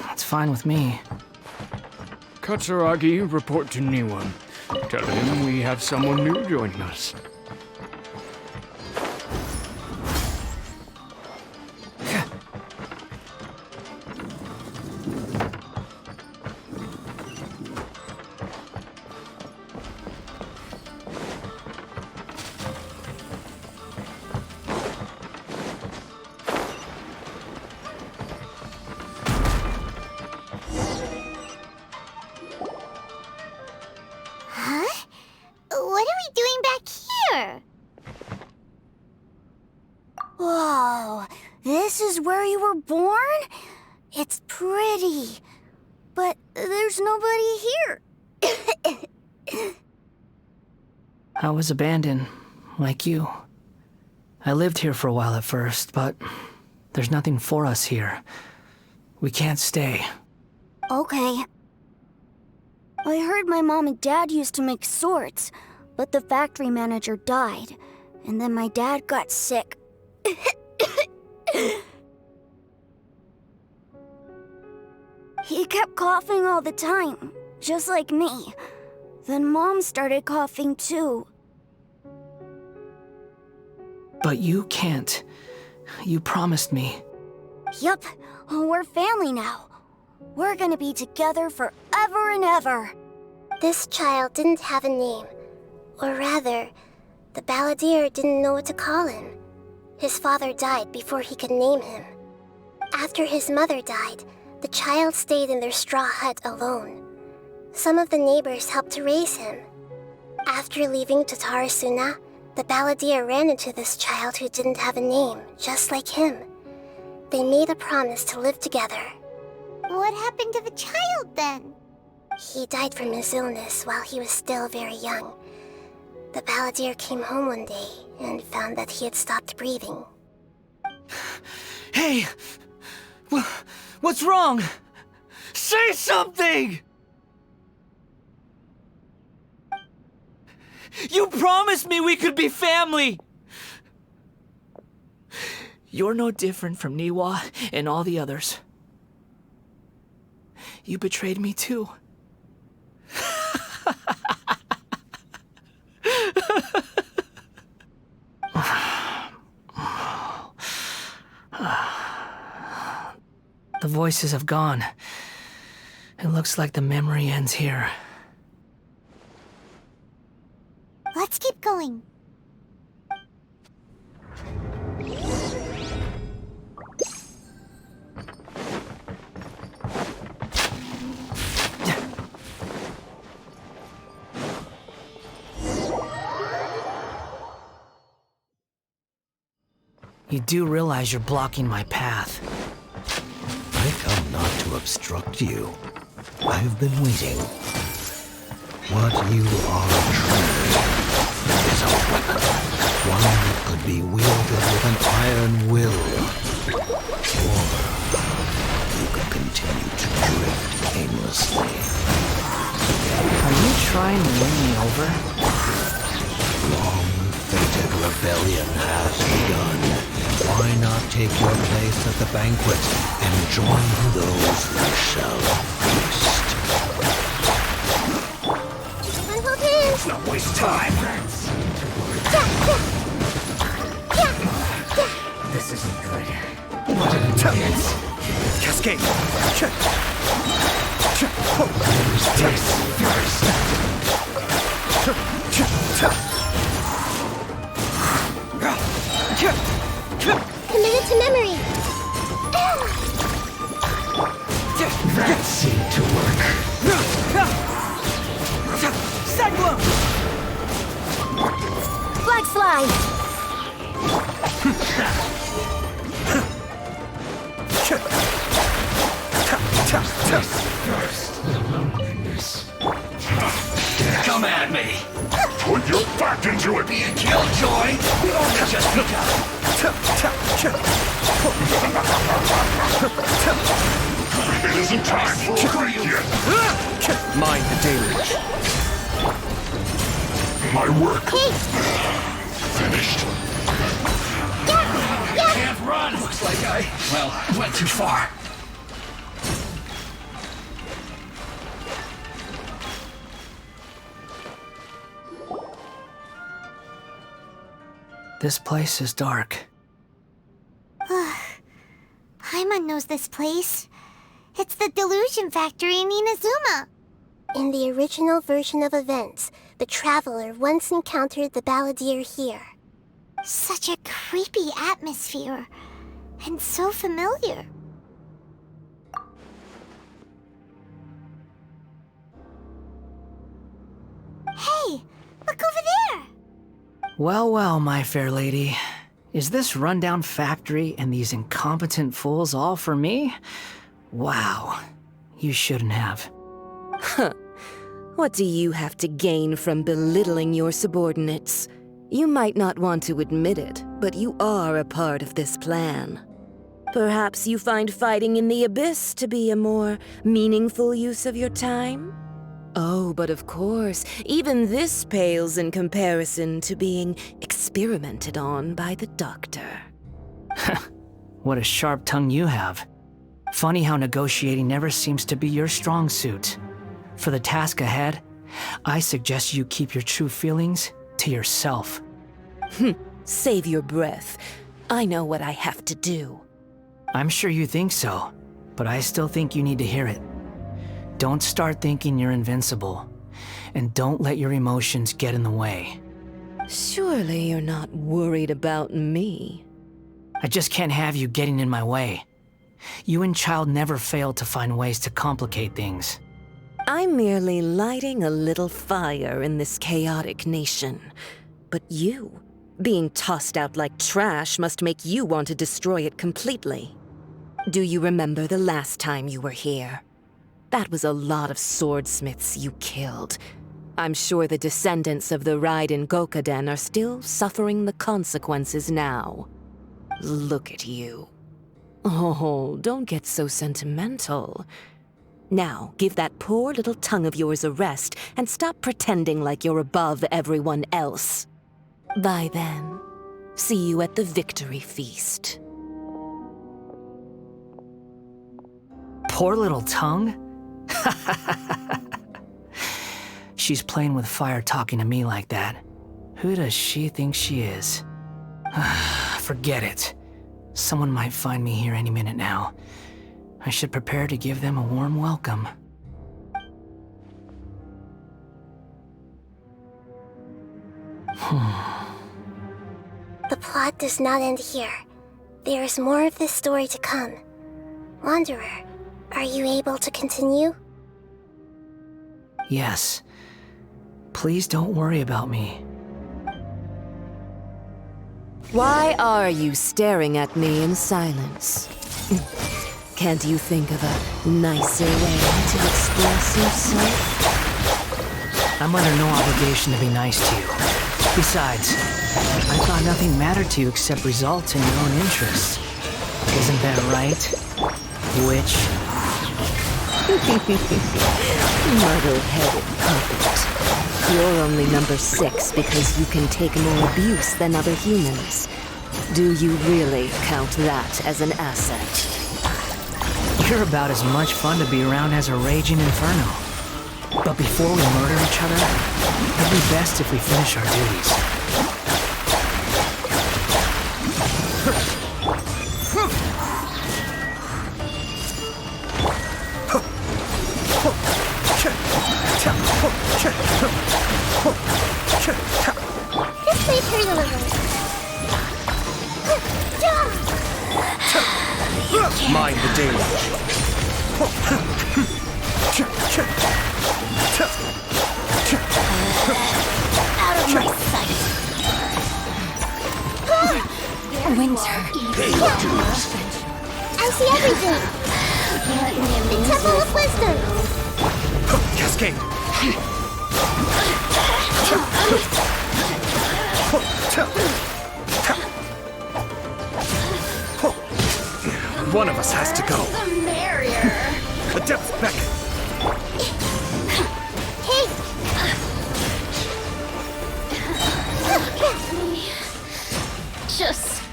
That's fine with me. Katsuragi, report to Niwa. Tell him we have someone new joining us. What are we doing back here? Whoa, this is where you were born? It's pretty, but there's nobody here. I was abandoned, like you. I lived here for a while at first, but there's nothing for us here. We can't stay. Okay. I heard my mom and dad used to make swords, but the factory manager died, and then my dad got sick. He kept coughing all the time, just like me. Then Mom started coughing too. But you can't. You promised me. Yup, we're family now. We're gonna be together forever and ever. This child didn't have a name. Or rather, the balladeer didn't know what to call him. His father died before he could name him. After his mother died, the child stayed in their straw hut alone. Some of the neighbors helped to raise him. After leaving Tatarasuna, the balladeer ran into this child who didn't have a name, just like him. They made a promise to live together. What happened to the child then? He died from his illness while he was still very young. The balladeer came home one day and found that he had stopped breathing. Hey! What's wrong? Say something! You promised me we could be family! You're no different from Niwa and all the others. You betrayed me too. voices have gone. It looks like the memory ends here. Let's keep going. You do realize you're blocking my path. I come not to obstruct you. I've been waiting. What you are truly is a weapon. One that could be wielded with an iron will. Or you could continue to drift aimlessly. Are you trying to win me over? Long-fated rebellion has begun. Why not take your place at the banquet and join those who shall feast? Hold hands. Let's not waste time. This isn't good. What an intense. Cascade! Check! Committed to memory. That seemed to work. Cyclone! Flag slide. First, the loneliness. Come at me. Put your back into it! Being killjoy? We only just begun. It isn't time for a break yet! Mind the deluge. My work finished. Can't run. Looks like I went too far. This place is dark. Paimon knows this place. It's the Delusion Factory in Inazuma. In the original version of events, the Traveler once encountered the Balladeer here. Such a creepy atmosphere, and so familiar. Hey, look over there! Well, well, my fair lady. Is this rundown factory and these incompetent fools all for me? Wow. You shouldn't have. Huh. What do you have to gain from belittling your subordinates? You might not want to admit it, but you are a part of this plan. Perhaps you find fighting in the abyss to be a more meaningful use of your time? Oh, but of course, even this pales in comparison to being experimented on by the doctor. What a sharp tongue you have. Funny how negotiating never seems to be your strong suit. For the task ahead, I suggest you keep your true feelings to yourself. Save your breath. I know what I have to do. I'm sure you think so, but I still think you need to hear it. Don't start thinking you're invincible, and don't let your emotions get in the way. Surely you're not worried about me. I just can't have you getting in my way. You and Child never fail to find ways to complicate things. I'm merely lighting a little fire in this chaotic nation. But you, being tossed out like trash, must make you want to destroy it completely. Do you remember the last time you were here? That was a lot of swordsmiths you killed. I'm sure the descendants of the Raiden Gokaden are still suffering the consequences now. Look at you. Oh, don't get so sentimental. Now, give that poor little tongue of yours a rest and stop pretending like you're above everyone else. Bye then. See you at the victory feast. Poor little tongue? She's playing with fire talking to me like that. Who does she think she is? Forget it. Someone might find me here any minute now. I should prepare to give them a warm welcome. The plot does not end here. There is more of this story to come. Wanderer, are you able to continue? Yes. Please don't worry about me. Why are you staring at me in silence? Can't you think of a nicer way to express yourself? I'm under no obligation to be nice to you. Besides, I thought nothing mattered to you except results in your own interests. Isn't that right? Witch? Muddle-headed puppet. You're only number 6 because you can take more abuse than other humans. Do you really count that as an asset? You're about as much fun to be around as a raging inferno. But before we murder each other, it'd be best if we finish our duties. This may hurt a little. Mind the daylight. Out of my sight. Winter. I see everything. The Temple of Wisdom. Cascade. One of us has to go. The merrier. The depths beckon. Hey. Just.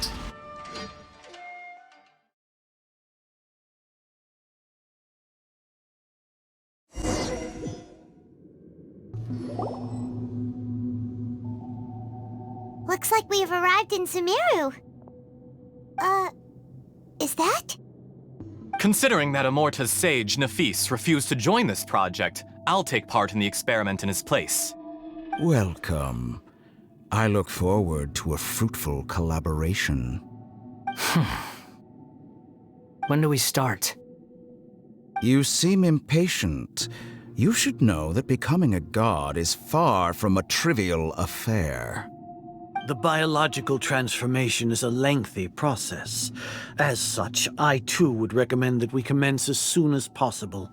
Looks like we have arrived in Sumeru. Is that? Considering that Amorta's sage, Nafis, refused to join this project, I'll take part in the experiment in his place. Welcome. I look forward to a fruitful collaboration. When do we start? You seem impatient. You should know that becoming a god is far from a trivial affair. The biological transformation is a lengthy process. As such, I too would recommend that we commence as soon as possible.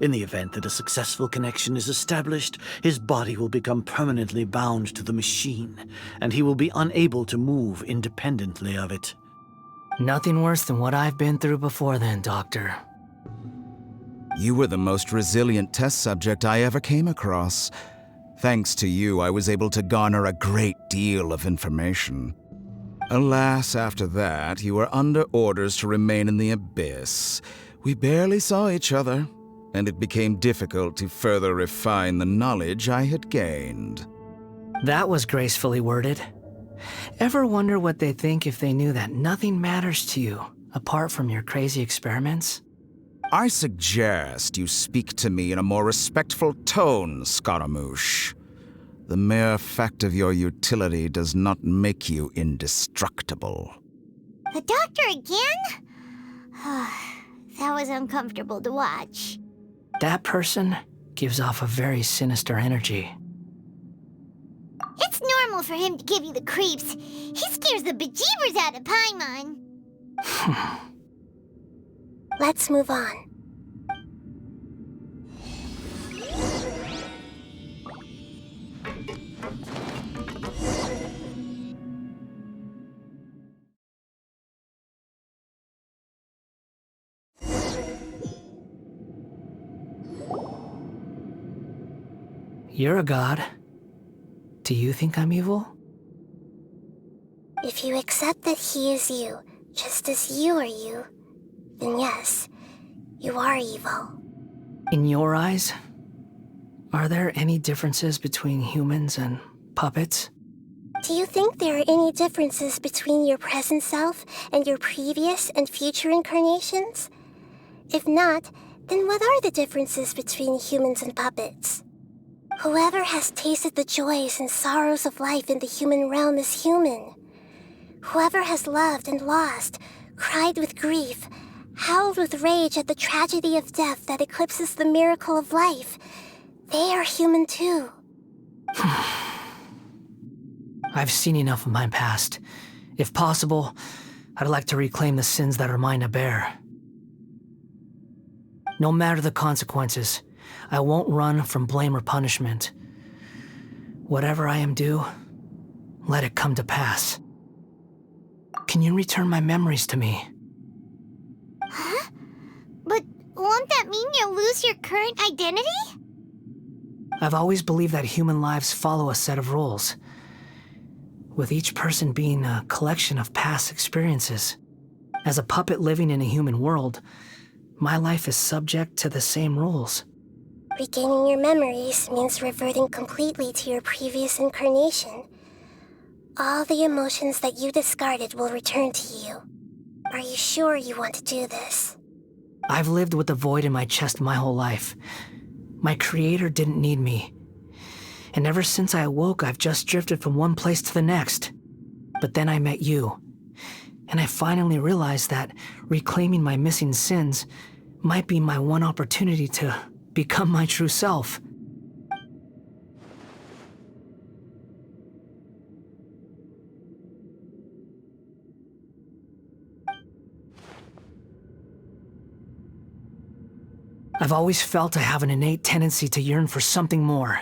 In the event that a successful connection is established, his body will become permanently bound to the machine, and he will be unable to move independently of it. Nothing worse than what I've been through before then, Doctor. You were the most resilient test subject I ever came across. Thanks to you, I was able to garner a great deal of information. Alas, after that, you were under orders to remain in the abyss. We barely saw each other, and it became difficult to further refine the knowledge I had gained. That was gracefully worded. Ever wonder what they'd think if they knew that nothing matters to you, apart from your crazy experiments? I suggest you speak to me in a more respectful tone, Scaramouche. The mere fact of your utility does not make you indestructible. The doctor again? That was uncomfortable to watch. That person gives off a very sinister energy. It's normal for him to give you the creeps. He scares the bejeebers out of Paimon. Let's move on. You're a god. Do you think I'm evil? If you accept that he is you, just as you are you, then yes, you are evil. In your eyes, are there any differences between humans and puppets? Do you think there are any differences between your present self and your previous and future incarnations? If not, then what are the differences between humans and puppets? Whoever has tasted the joys and sorrows of life in the human realm is human. Whoever has loved and lost, cried with grief, howled with rage at the tragedy of death that eclipses the miracle of life, they are human too. I've seen enough of my past. If possible, I'd like to reclaim the sins that are mine to bear. No matter the consequences, I won't run from blame or punishment. Whatever I am due, let it come to pass. Can you return my memories to me? Huh? But won't that mean you'll lose your current identity? I've always believed that human lives follow a set of rules, with each person being a collection of past experiences. As a puppet living in a human world, my life is subject to the same rules. Regaining your memories means reverting completely to your previous incarnation. All the emotions that you discarded will return to you. Are you sure you want to do this? I've lived with the void in my chest my whole life. My creator didn't need me. And ever since I awoke, I've just drifted from one place to the next. But then I met you. And I finally realized that reclaiming my missing sins might be my one opportunity to become my true self. I've always felt I have an innate tendency to yearn for something more,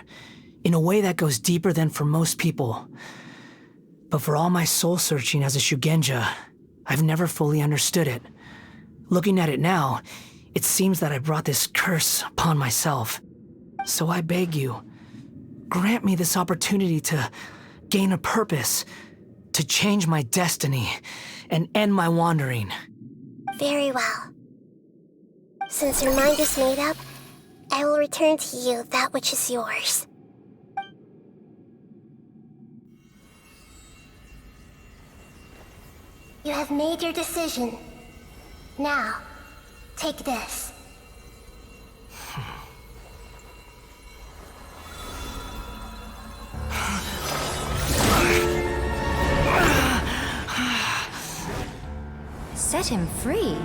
in a way that goes deeper than for most people. But for all my soul-searching as a Shugenja, I've never fully understood it. Looking at it now, it seems that I brought this curse upon myself. So I beg you, grant me this opportunity to gain a purpose, to change my destiny, and end my wandering. Very well. Since your mind is made up, I will return to you that which is yours. You have made your decision. Now, take this. Set him free.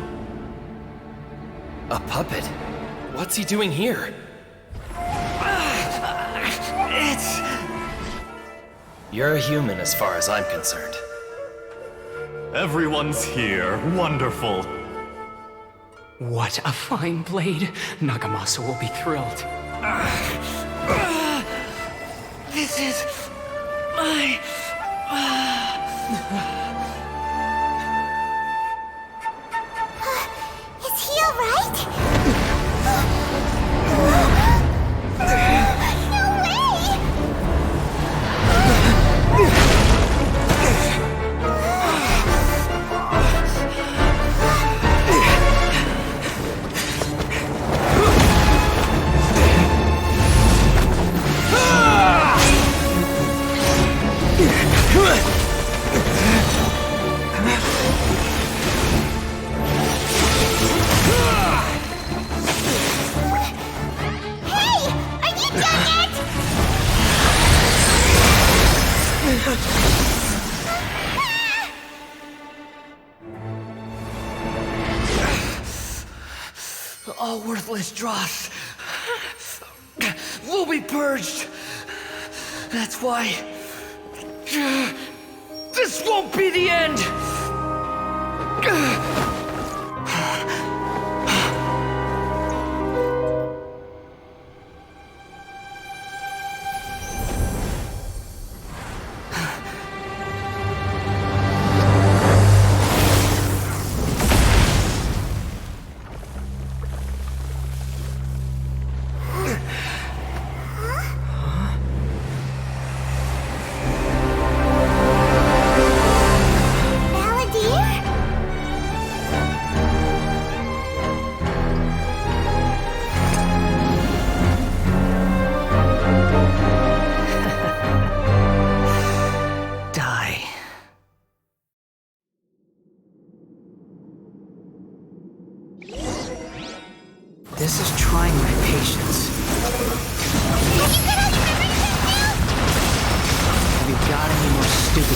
A puppet? What's he doing here? You're a human as far as I'm concerned. Everyone's here. Wonderful. What a fine blade. Nagamasa will be thrilled. This is my... Is he alright? No way! All worthless dross will be purged. That's why this won't be the end.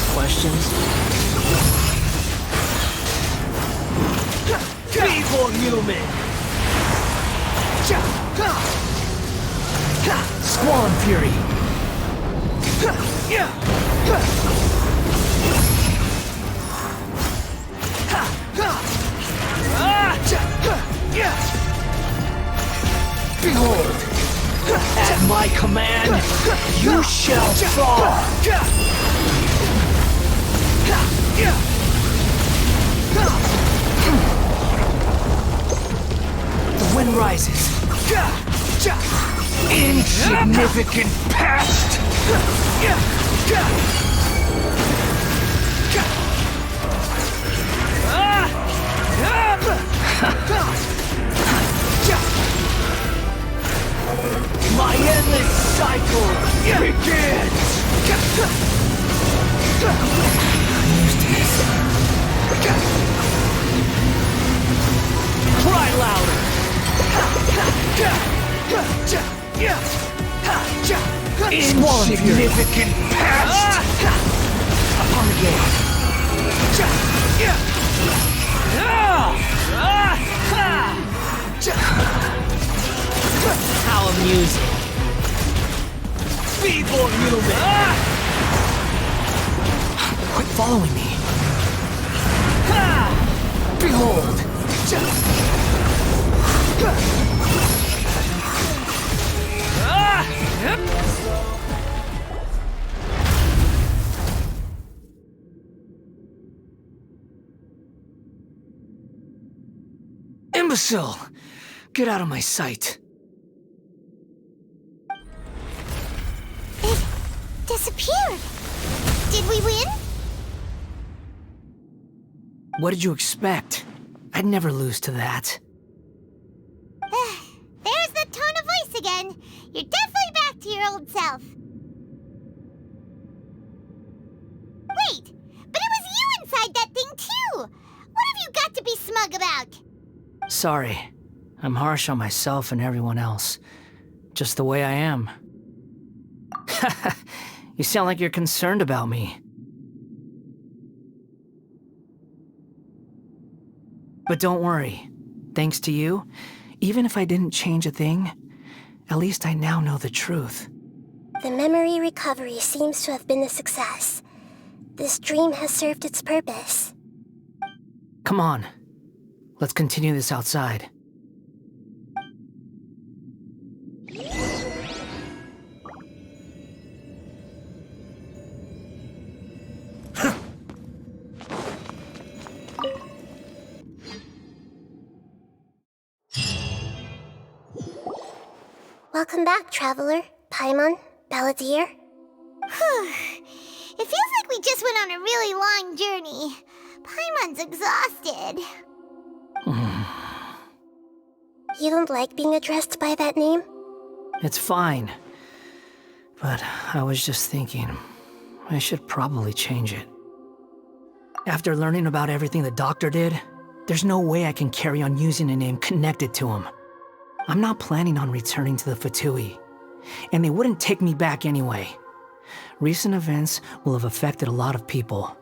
stupid questions. Evil human! Squall Fury! Behold! At my command, you shall fall! The wind rises. Insignificant pest! My endless cycle begins! I'm used to this. Cry louder! Insignificant pest! Upon the gate. How amusing! Feeble human! Quit following me. Behold! Imbecile! Get out of my sight. It disappeared. Did we win? What did you expect? I'd never lose to that. There's the tone of voice again. You're definitely back to your old self. Wait, but it was you inside that thing too! What have you got to be smug about? Sorry. I'm harsh on myself and everyone else. Just the way I am. You sound like you're concerned about me. But don't worry. Thanks to you, even if I didn't change a thing, at least I now know the truth. The memory recovery seems to have been a success. This dream has served its purpose. Come on. Let's continue this outside. Welcome back, Traveler, Paimon, Balladeer. It feels like we just went on a really long journey. Paimon's exhausted. You don't like being addressed by that name? It's fine. But I was just thinking, I should probably change it. After learning about everything the doctor did, there's no way I can carry on using a name connected to him. I'm not planning on returning to the Fatui, and they wouldn't take me back anyway. Recent events will have affected a lot of people,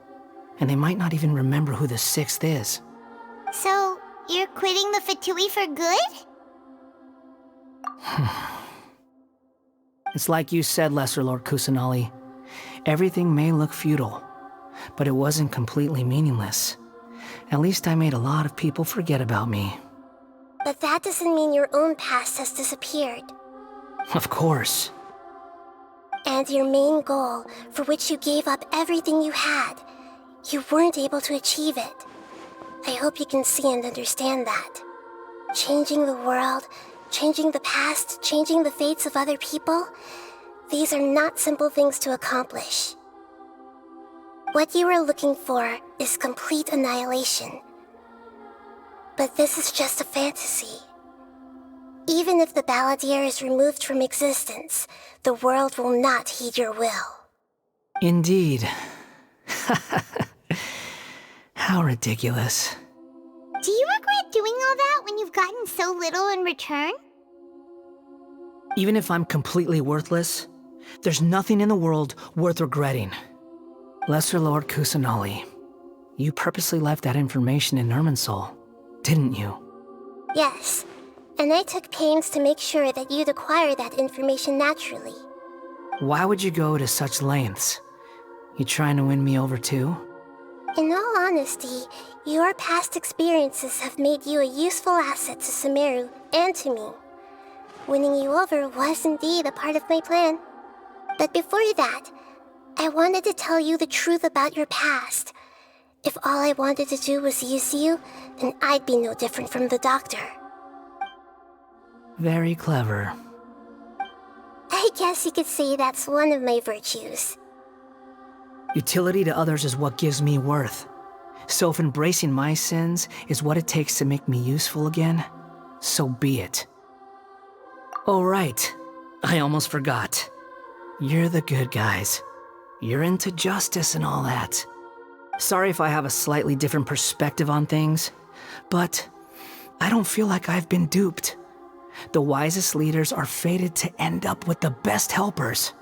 and they might not even remember who the Sixth is. So, you're quitting the Fatui for good? It's like you said, Lesser Lord Kusanali. Everything may look futile, but it wasn't completely meaningless. At least I made a lot of people forget about me. But that doesn't mean your own past has disappeared. Of course. And your main goal, for which you gave up everything you had, you weren't able to achieve it. I hope you can see and understand that. Changing the world, changing the past, changing the fates of other people, these are not simple things to accomplish. What you are looking for is complete annihilation. But this is just a fantasy. Even if the Balladeer is removed from existence, the world will not heed your will. Indeed. How ridiculous. Do you regret doing all that when you've gotten so little in return? Even if I'm completely worthless, there's nothing in the world worth regretting. Lesser Lord Kusanali, you purposely left that information in Irminsul, didn't you? Yes, and I took pains to make sure that you'd acquire that information naturally. Why would you go to such lengths? You trying to win me over too? In all honesty, your past experiences have made you a useful asset to Sumeru and to me. Winning you over was indeed a part of my plan. But before that, I wanted to tell you the truth about your past. If all I wanted to do was use you, then I'd be no different from the doctor. Very clever. I guess you could say that's one of my virtues. Utility to others is what gives me worth. So if embracing my sins is what it takes to make me useful again, so be it. Oh right, I almost forgot. You're the good guys. You're into justice and all that. Sorry if I have a slightly different perspective on things, but I don't feel like I've been duped. The wisest leaders are fated to end up with the best helpers.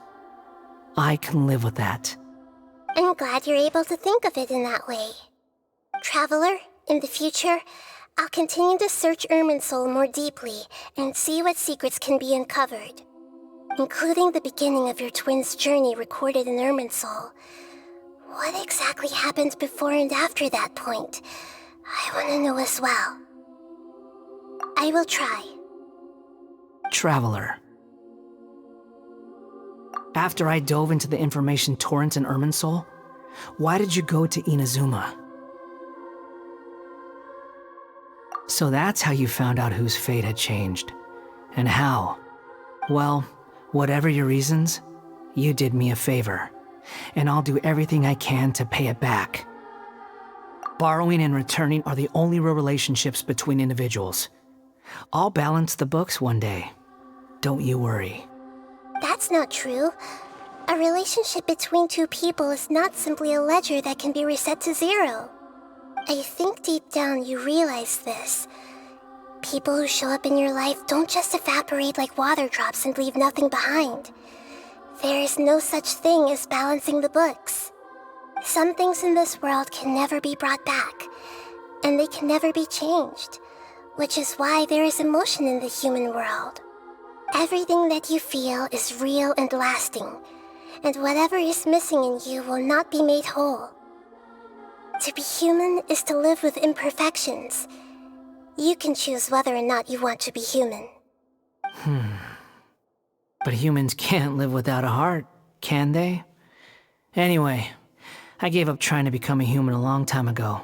I can live with that. I'm glad you're able to think of it in that way. Traveler, in the future, I'll continue to search Irminsul more deeply and see what secrets can be uncovered, including the beginning of your twins' journey recorded in Irminsul. What exactly happened before and after that point? I want to know as well. I will try. Traveler. After I dove into the information torrent in Irminsul, why did you go to Inazuma? So that's how you found out whose fate had changed. And how? Well, whatever your reasons, you did me a favor. And I'll do everything I can to pay it back. Borrowing and returning are the only real relationships between individuals. I'll balance the books one day. Don't you worry. That's not true. A relationship between two people is not simply a ledger that can be reset to zero. I think deep down you realize this. People who show up in your life don't just evaporate like water drops and leave nothing behind. There is no such thing as balancing the books. Some things in this world can never be brought back, and they can never be changed, which is why there is emotion in the human world. Everything that you feel is real and lasting, and whatever is missing in you will not be made whole. To be human is to live with imperfections. You can choose whether or not you want to be human. But humans can't live without a heart, can they? Anyway, I gave up trying to become a human a long time ago.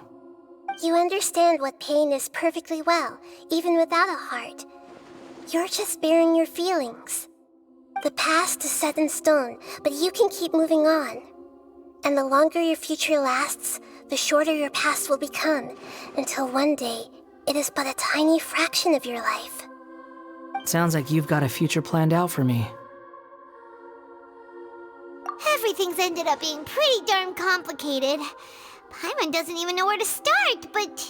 You understand what pain is perfectly well, even without a heart. You're just bearing your feelings. The past is set in stone, but you can keep moving on. And the longer your future lasts, the shorter your past will become, until one day, it is but a tiny fraction of your life. Sounds like you've got a future planned out for me. Everything's ended up being pretty darn complicated. Paimon doesn't even know where to start, but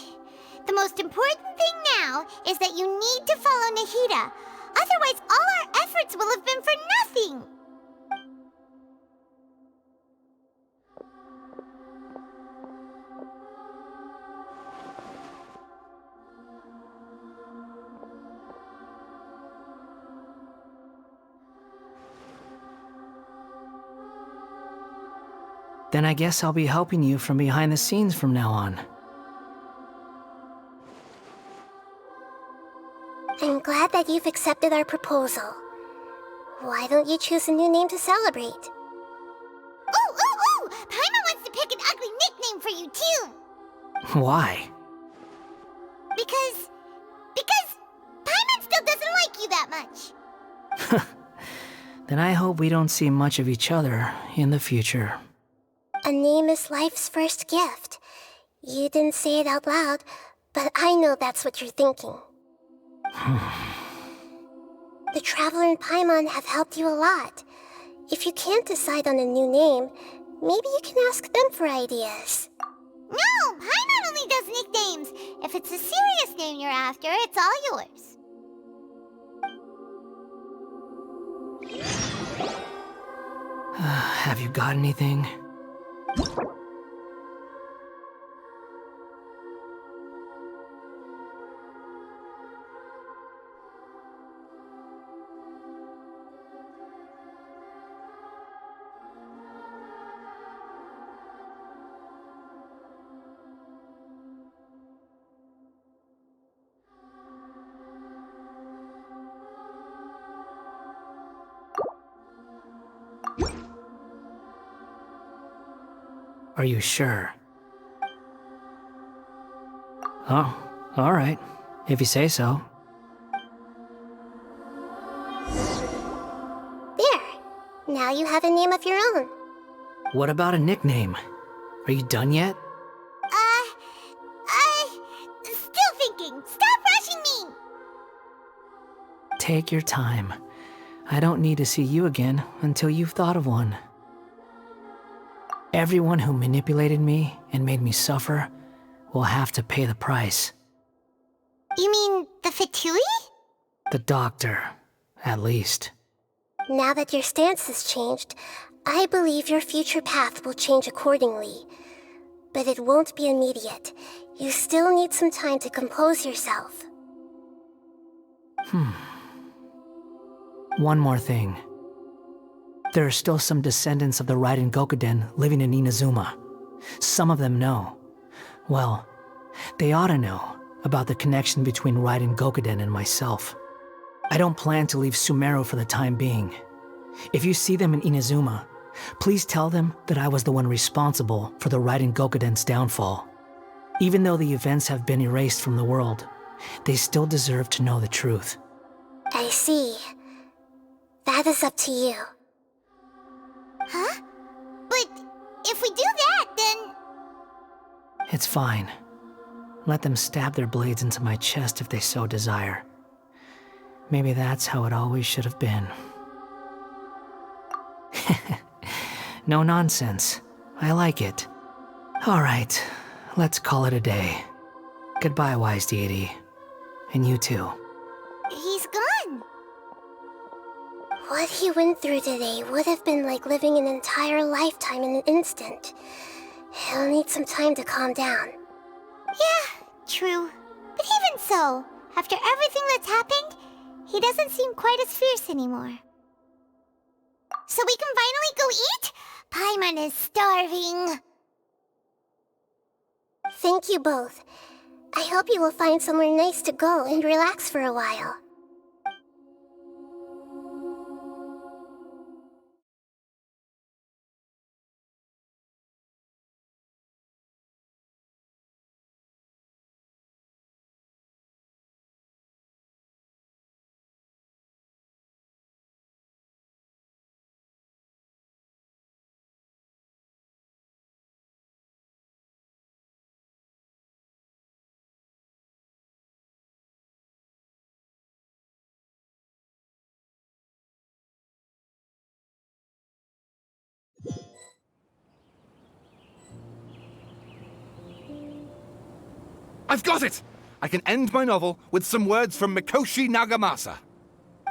the most important thing now is that you need to follow Nahida. Otherwise, all our efforts will have been for nothing. Then I guess I'll be helping you from behind the scenes from now on. I'm glad that you've accepted our proposal. Why don't you choose a new name to celebrate? Ooh! Paimon wants to pick an ugly nickname for you, too. Why? Because Paimon still doesn't like you that much. Then I hope we don't see much of each other in the future. A name is life's first gift. You didn't say it out loud, but I know that's what you're thinking. The Traveler and Paimon have helped you a lot. If you can't decide on a new name, maybe you can ask them for ideas. No, Paimon only does nicknames. If it's a serious name you're after, it's all yours. Have you got anything? Are you sure? Oh, alright. If you say so. There. Now you have a name of your own. What about a nickname? Are you done yet? Still thinking. Stop rushing me! Take your time. I don't need to see you again until you've thought of one. Everyone who manipulated me and made me suffer will have to pay the price. You mean the Fatui? The doctor, at least. Now that your stance has changed, I believe your future path will change accordingly. But it won't be immediate. You still need some time to compose yourself. One more thing. There are still some descendants of the Raiden Gokuden living in Inazuma. Some of them know. Well, they ought to know about the connection between Raiden Gokuden and myself. I don't plan to leave Sumeru for the time being. If you see them in Inazuma, please tell them that I was the one responsible for the Raiden Gokuden's downfall. Even though the events have been erased from the world, they still deserve to know the truth. I see. That is up to you. Huh? But if we do that, then... It's fine. Let them stab their blades into my chest if they so desire. Maybe that's how it always should have been. No nonsense. I like it. Alright, let's call it a day. Goodbye, wise deity. And you too. He's gone. What he went through today would have been like living an entire lifetime in an instant. He'll need some time to calm down. Yeah, true. But even so, after everything that's happened, he doesn't seem quite as fierce anymore. So we can finally go eat? Paimon is starving. Thank you both. I hope you will find somewhere nice to go and relax for a while. I've got it! I can end my novel with some words from Mikoshi Nagamasa.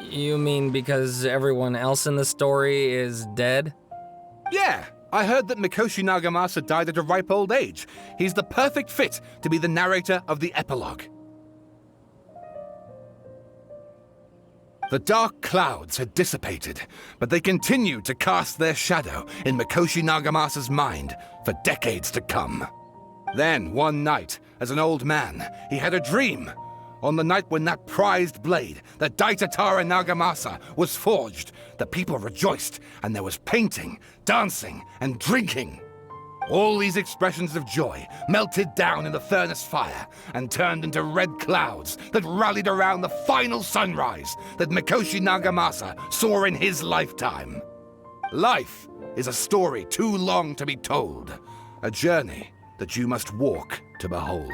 You mean because everyone else in the story is dead? Yeah, I heard that Mikoshi Nagamasa died at a ripe old age. He's the perfect fit to be the narrator of the epilogue. The dark clouds had dissipated, but they continued to cast their shadow in Mikoshi Nagamasa's mind for decades to come. Then, one night, as an old man, he had a dream. On the night when that prized blade, the Daitatara Nagamasa, was forged, the people rejoiced, and there was painting, dancing, and drinking. All these expressions of joy melted down in the furnace fire and turned into red clouds that rallied around the final sunrise that Mikoshi Nagamasa saw in his lifetime. Life is a story too long to be told, a journey that you must walk to behold.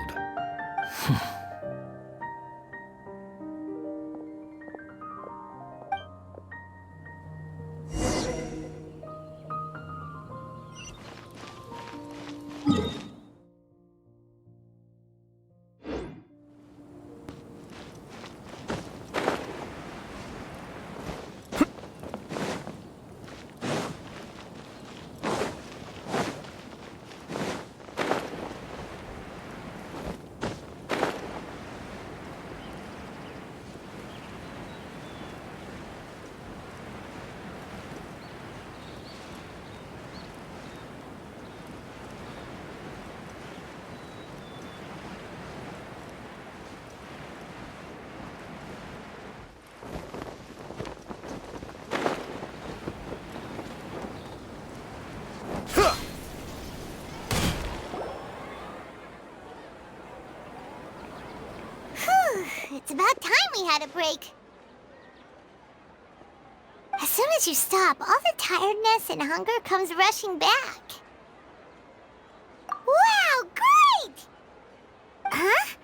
about time we had a break. As soon as you stop, all the tiredness and hunger comes rushing back. Wow, great! Huh?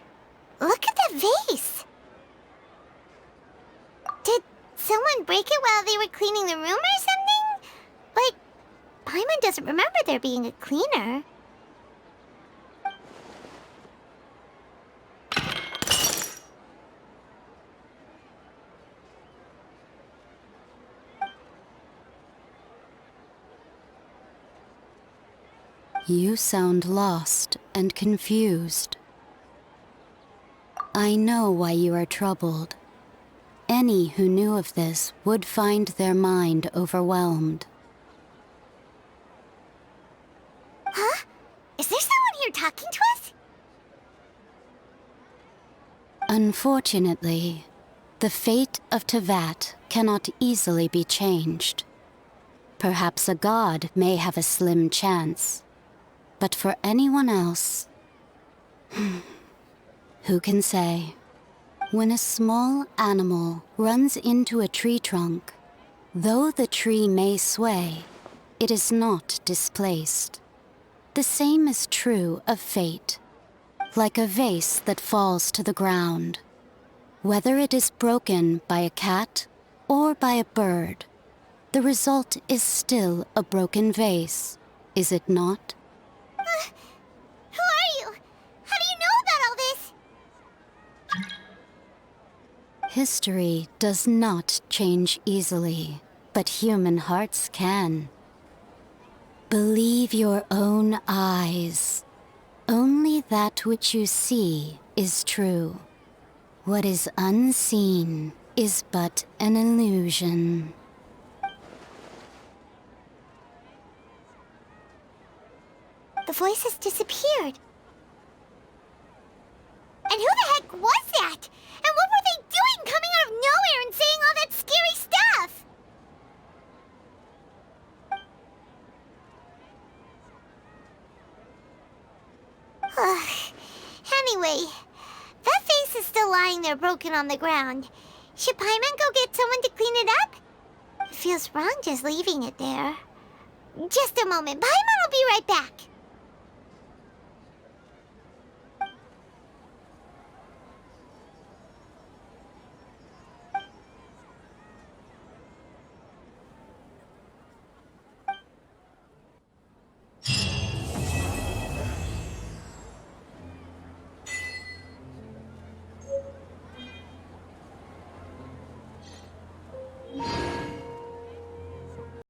Look at the vase. Did someone break it while they were cleaning the room or something? But Paimon doesn't remember there being a cleaner. You sound lost and confused. I know why you are troubled. Any who knew of this would find their mind overwhelmed. Huh? Is there someone here talking to us? Unfortunately, the fate of Tevat cannot easily be changed. Perhaps a god may have a slim chance. But for anyone else, who can say? When a small animal runs into a tree trunk, though the tree may sway, it is not displaced. The same is true of fate, like a vase that falls to the ground. Whether it is broken by a cat or by a bird, the result is still a broken vase, is it not? Who are you? How do you know about all this? History does not change easily, but human hearts can. Believe your own eyes. Only that which you see is true. What is unseen is but an illusion. The voice has disappeared. And who the heck was that? And what were they doing coming out of nowhere and saying all that scary stuff? Anyway, that vase is still lying there broken on the ground. Should Paimon go get someone to clean it up? It feels wrong just leaving it there. Just a moment. Paimon will be right back.